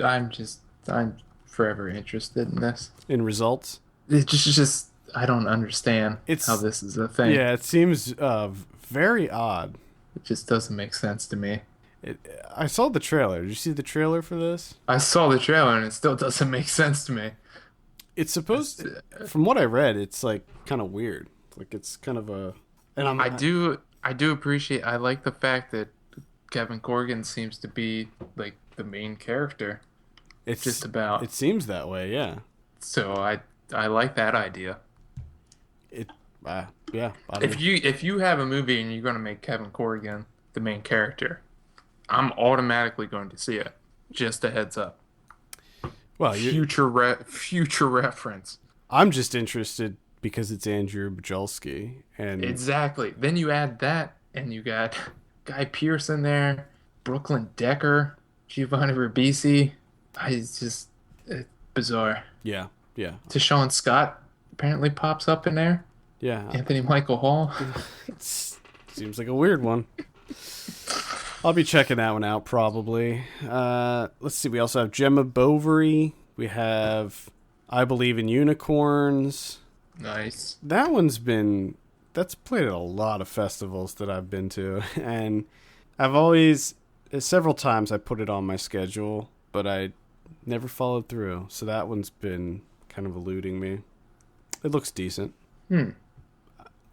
I'm forever interested in this. In Results? It just I don't understand how this is a thing. Yeah, it seems very odd. It just doesn't make sense to me. I saw the trailer. Did you see the trailer for this? I saw the trailer and it still doesn't make sense to me. It's supposed to, from what I read, it's like kind of weird. Like it's kind of a... And I do appreciate, I like the fact that Kevin Corrigan seems to be like the main character. It's just about. It seems that way, yeah. So I like that idea. Yeah. If you have a movie and you're going to make Kevin Corrigan the main character, I'm automatically going to see it. Just a heads up. Well, future reference. I'm just interested because it's Andrew Bajolski and exactly. Then you add that, and you got Guy Pearce in there, Brooklyn Decker, Giovanni Ribisi. It's bizarre. Yeah. Deshaun Scott apparently pops up in there. Yeah. Anthony Michael Hall. Seems like a weird one. I'll be checking that one out probably. Let's see. We also have Gemma Bovary. We have I Believe in Unicorns. Nice. That's played at a lot of festivals that I've been to, and several times I put it on my schedule, but I never followed through. So that one's been kind of eluding me. It looks decent.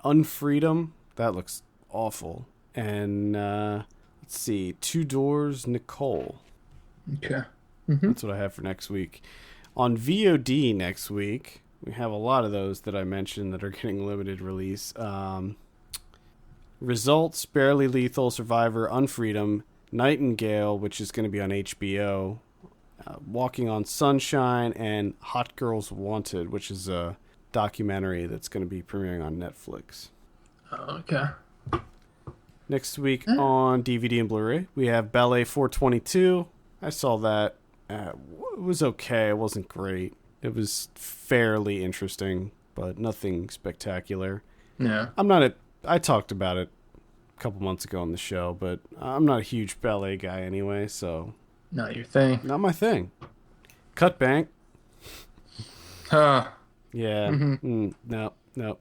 Unfreedom, that looks awful. And let's see, Two Doors Nicole. Okay. That's what I have for next week. On VOD next week, We have a lot of those that I mentioned that are getting limited release. Results, Barely Lethal, Survivor, Unfreedom, Nightingale, which is going to be on HBO, Walking on Sunshine, and Hot Girls Wanted, which is a documentary that's going to be premiering on Netflix. Okay. Next week on DVD and Blu-ray, we have Ballet 422. I saw that. It was okay. It wasn't great. It was fairly interesting, but nothing spectacular. Yeah. I talked about it a couple months ago on the show, but I'm not a huge ballet guy anyway, so... Not your thing. Not my thing. Cut Bank. Huh. Yeah. No. That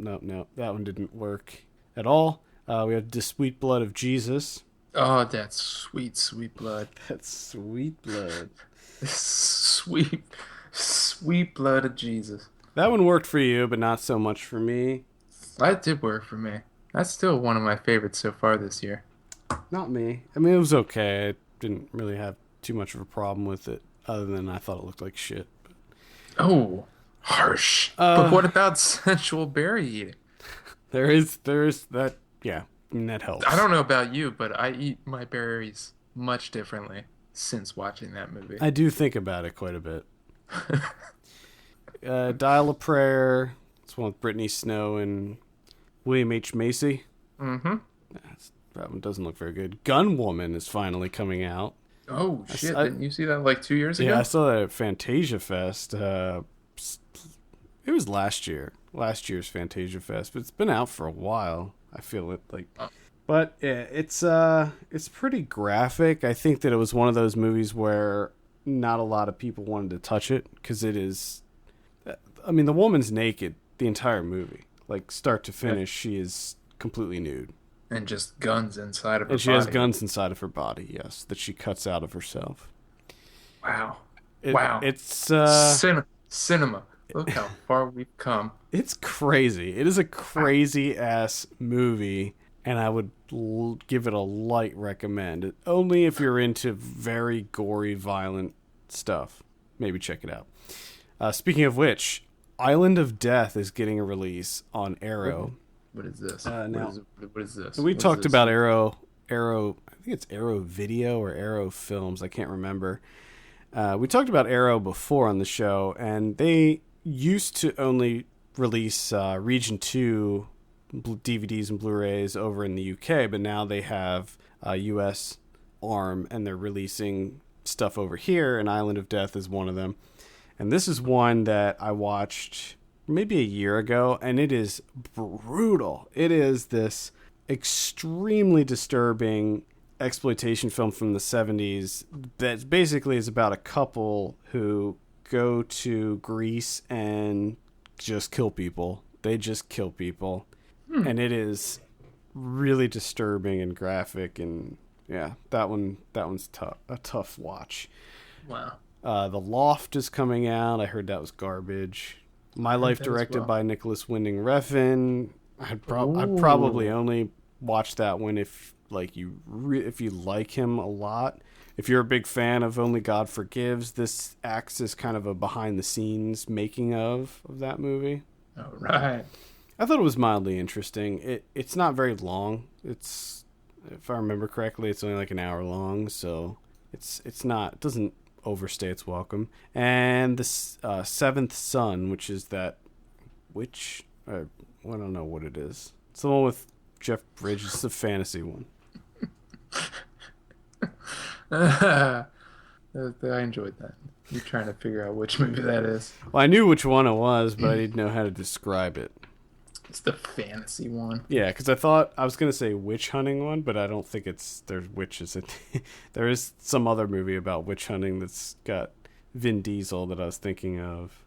one didn't work at all. We have The Sweet Blood of Jesus. Oh, that's sweet, sweet blood. That's sweet blood. Sweet, sweet blood of Jesus. That one worked for you, but not so much for me. That did work for me. That's still one of my favorites so far this year. Not me. I mean, it was okay. I didn't really have too much of a problem with it, other than I thought it looked like shit. Oh, harsh. But what about sensual berry eating? There is that. Yeah, I mean, that helps. I don't know about you, but I eat my berries much differently since watching that movie. I do think about it quite a bit. Dial a Prayer. It's one with Brittany Snow and William H. Macy. Mm-hmm. That one doesn't look very good. Gun Woman is finally coming out. Oh, shit. Didn't you see that like 2 years ago? Yeah, I saw that at Fantasia Fest. It was last year's Fantasia Fest, but it's been out for a while. I feel it like... But yeah, it's pretty graphic. I think that it was one of those movies where not a lot of people wanted to touch it because it is... I mean, the woman's naked the entire movie. Like, start to finish, she is completely nude. And just guns inside of her body. And she has guns inside of her body, yes, that she cuts out of herself. Wow. Wow. It's... Cinema. Look how far we've come. It's crazy. It is a crazy-ass movie, and I would give it a light recommend. Only if you're into very gory, violent stuff. Maybe check it out. Speaking of which, Island of Death is getting a release on Arrow. What is this? What is this? We talked about Arrow. I think it's Arrow Video or Arrow Films. I can't remember. We talked about Arrow before on the show, and they used to only release Region 2 DVDs and Blu-rays over in the UK, but now they have a US arm, and they're releasing stuff over here, and Island of Death is one of them. And this is one that I watched maybe a year ago, and it is brutal. It is this extremely disturbing exploitation film from the 70s that basically is about a couple who go to Greece and just kill people. They just kill people. And it is really disturbing and graphic, and yeah, one's a tough watch. Wow. The Loft is coming out. I heard that was garbage. My Life, directed by Nicholas Winding Refn. I'd probably only watch that one if you like him a lot. If you're a big fan of Only God Forgives, this acts as kind of a behind the scenes making of that movie. All right. I thought it was mildly interesting. It's not very long. It's, if I remember correctly, it's only like an hour long, so it doesn't overstay its welcome. And the Seventh Son, which is that I don't know what it is. It's the one with Jeff Bridges. It's a fantasy one. I enjoyed that. You're trying to figure out which movie that is. Well, I knew which one it was, but I didn't know how to describe it. It's the fantasy one. Yeah, because I thought I was going to say witch hunting one, but I don't think there's witches. There is some other movie about witch hunting that's got Vin Diesel that I was thinking of.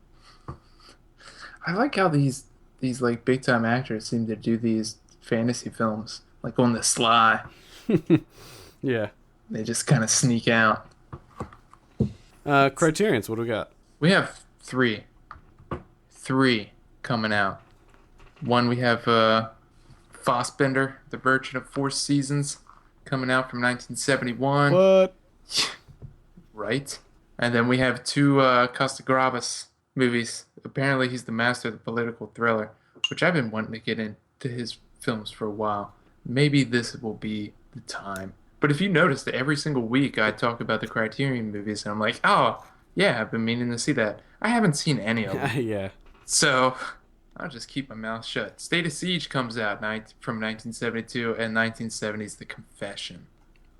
I like how these like big time actors seem to do these fantasy films like on the sly. Yeah. They just kind of sneak out. Criterions, what do we got? We have three coming out. One, we have Fassbender, The Virgin of Four Seasons, coming out from 1971. What? Right. And then we have two Costa-Gavras movies. Apparently, he's the master of the political thriller, which I've been wanting to get into his films for a while. Maybe this will be the time. But if you notice that every single week I talk about the Criterion movies, and I'm like, oh, yeah, I've been meaning to see that. I haven't seen any of them. Yeah. So I'll just keep my mouth shut. State of Siege comes out from 1972, and 1970's The Confession.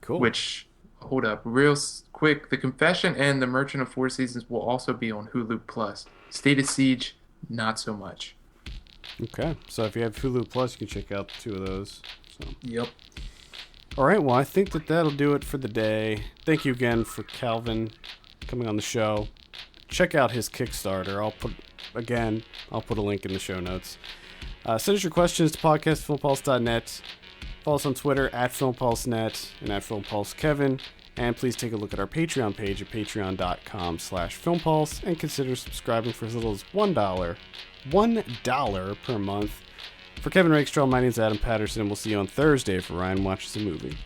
Cool. Which, hold up, real quick, The Confession and The Merchant of Four Seasons will also be on Hulu Plus. State of Siege, not so much. Okay, so if you have Hulu Plus, you can check out the two of those. So. Yep. All right, well, I think that'll do it for the day. Thank you again for Calvin coming on the show. Check out his Kickstarter. I'll put a link in the show notes. Send us your questions to podcast@filmpulse.net. Follow us on Twitter @FilmPulseNet and @FilmPulseKevin. And please take a look at our Patreon page at patreon.com/FilmPulse and consider subscribing for as little as $1 per month. For Kevin Rakestraw, my name is Adam Patterson. We'll see you on Thursday if Ryan watches a movie.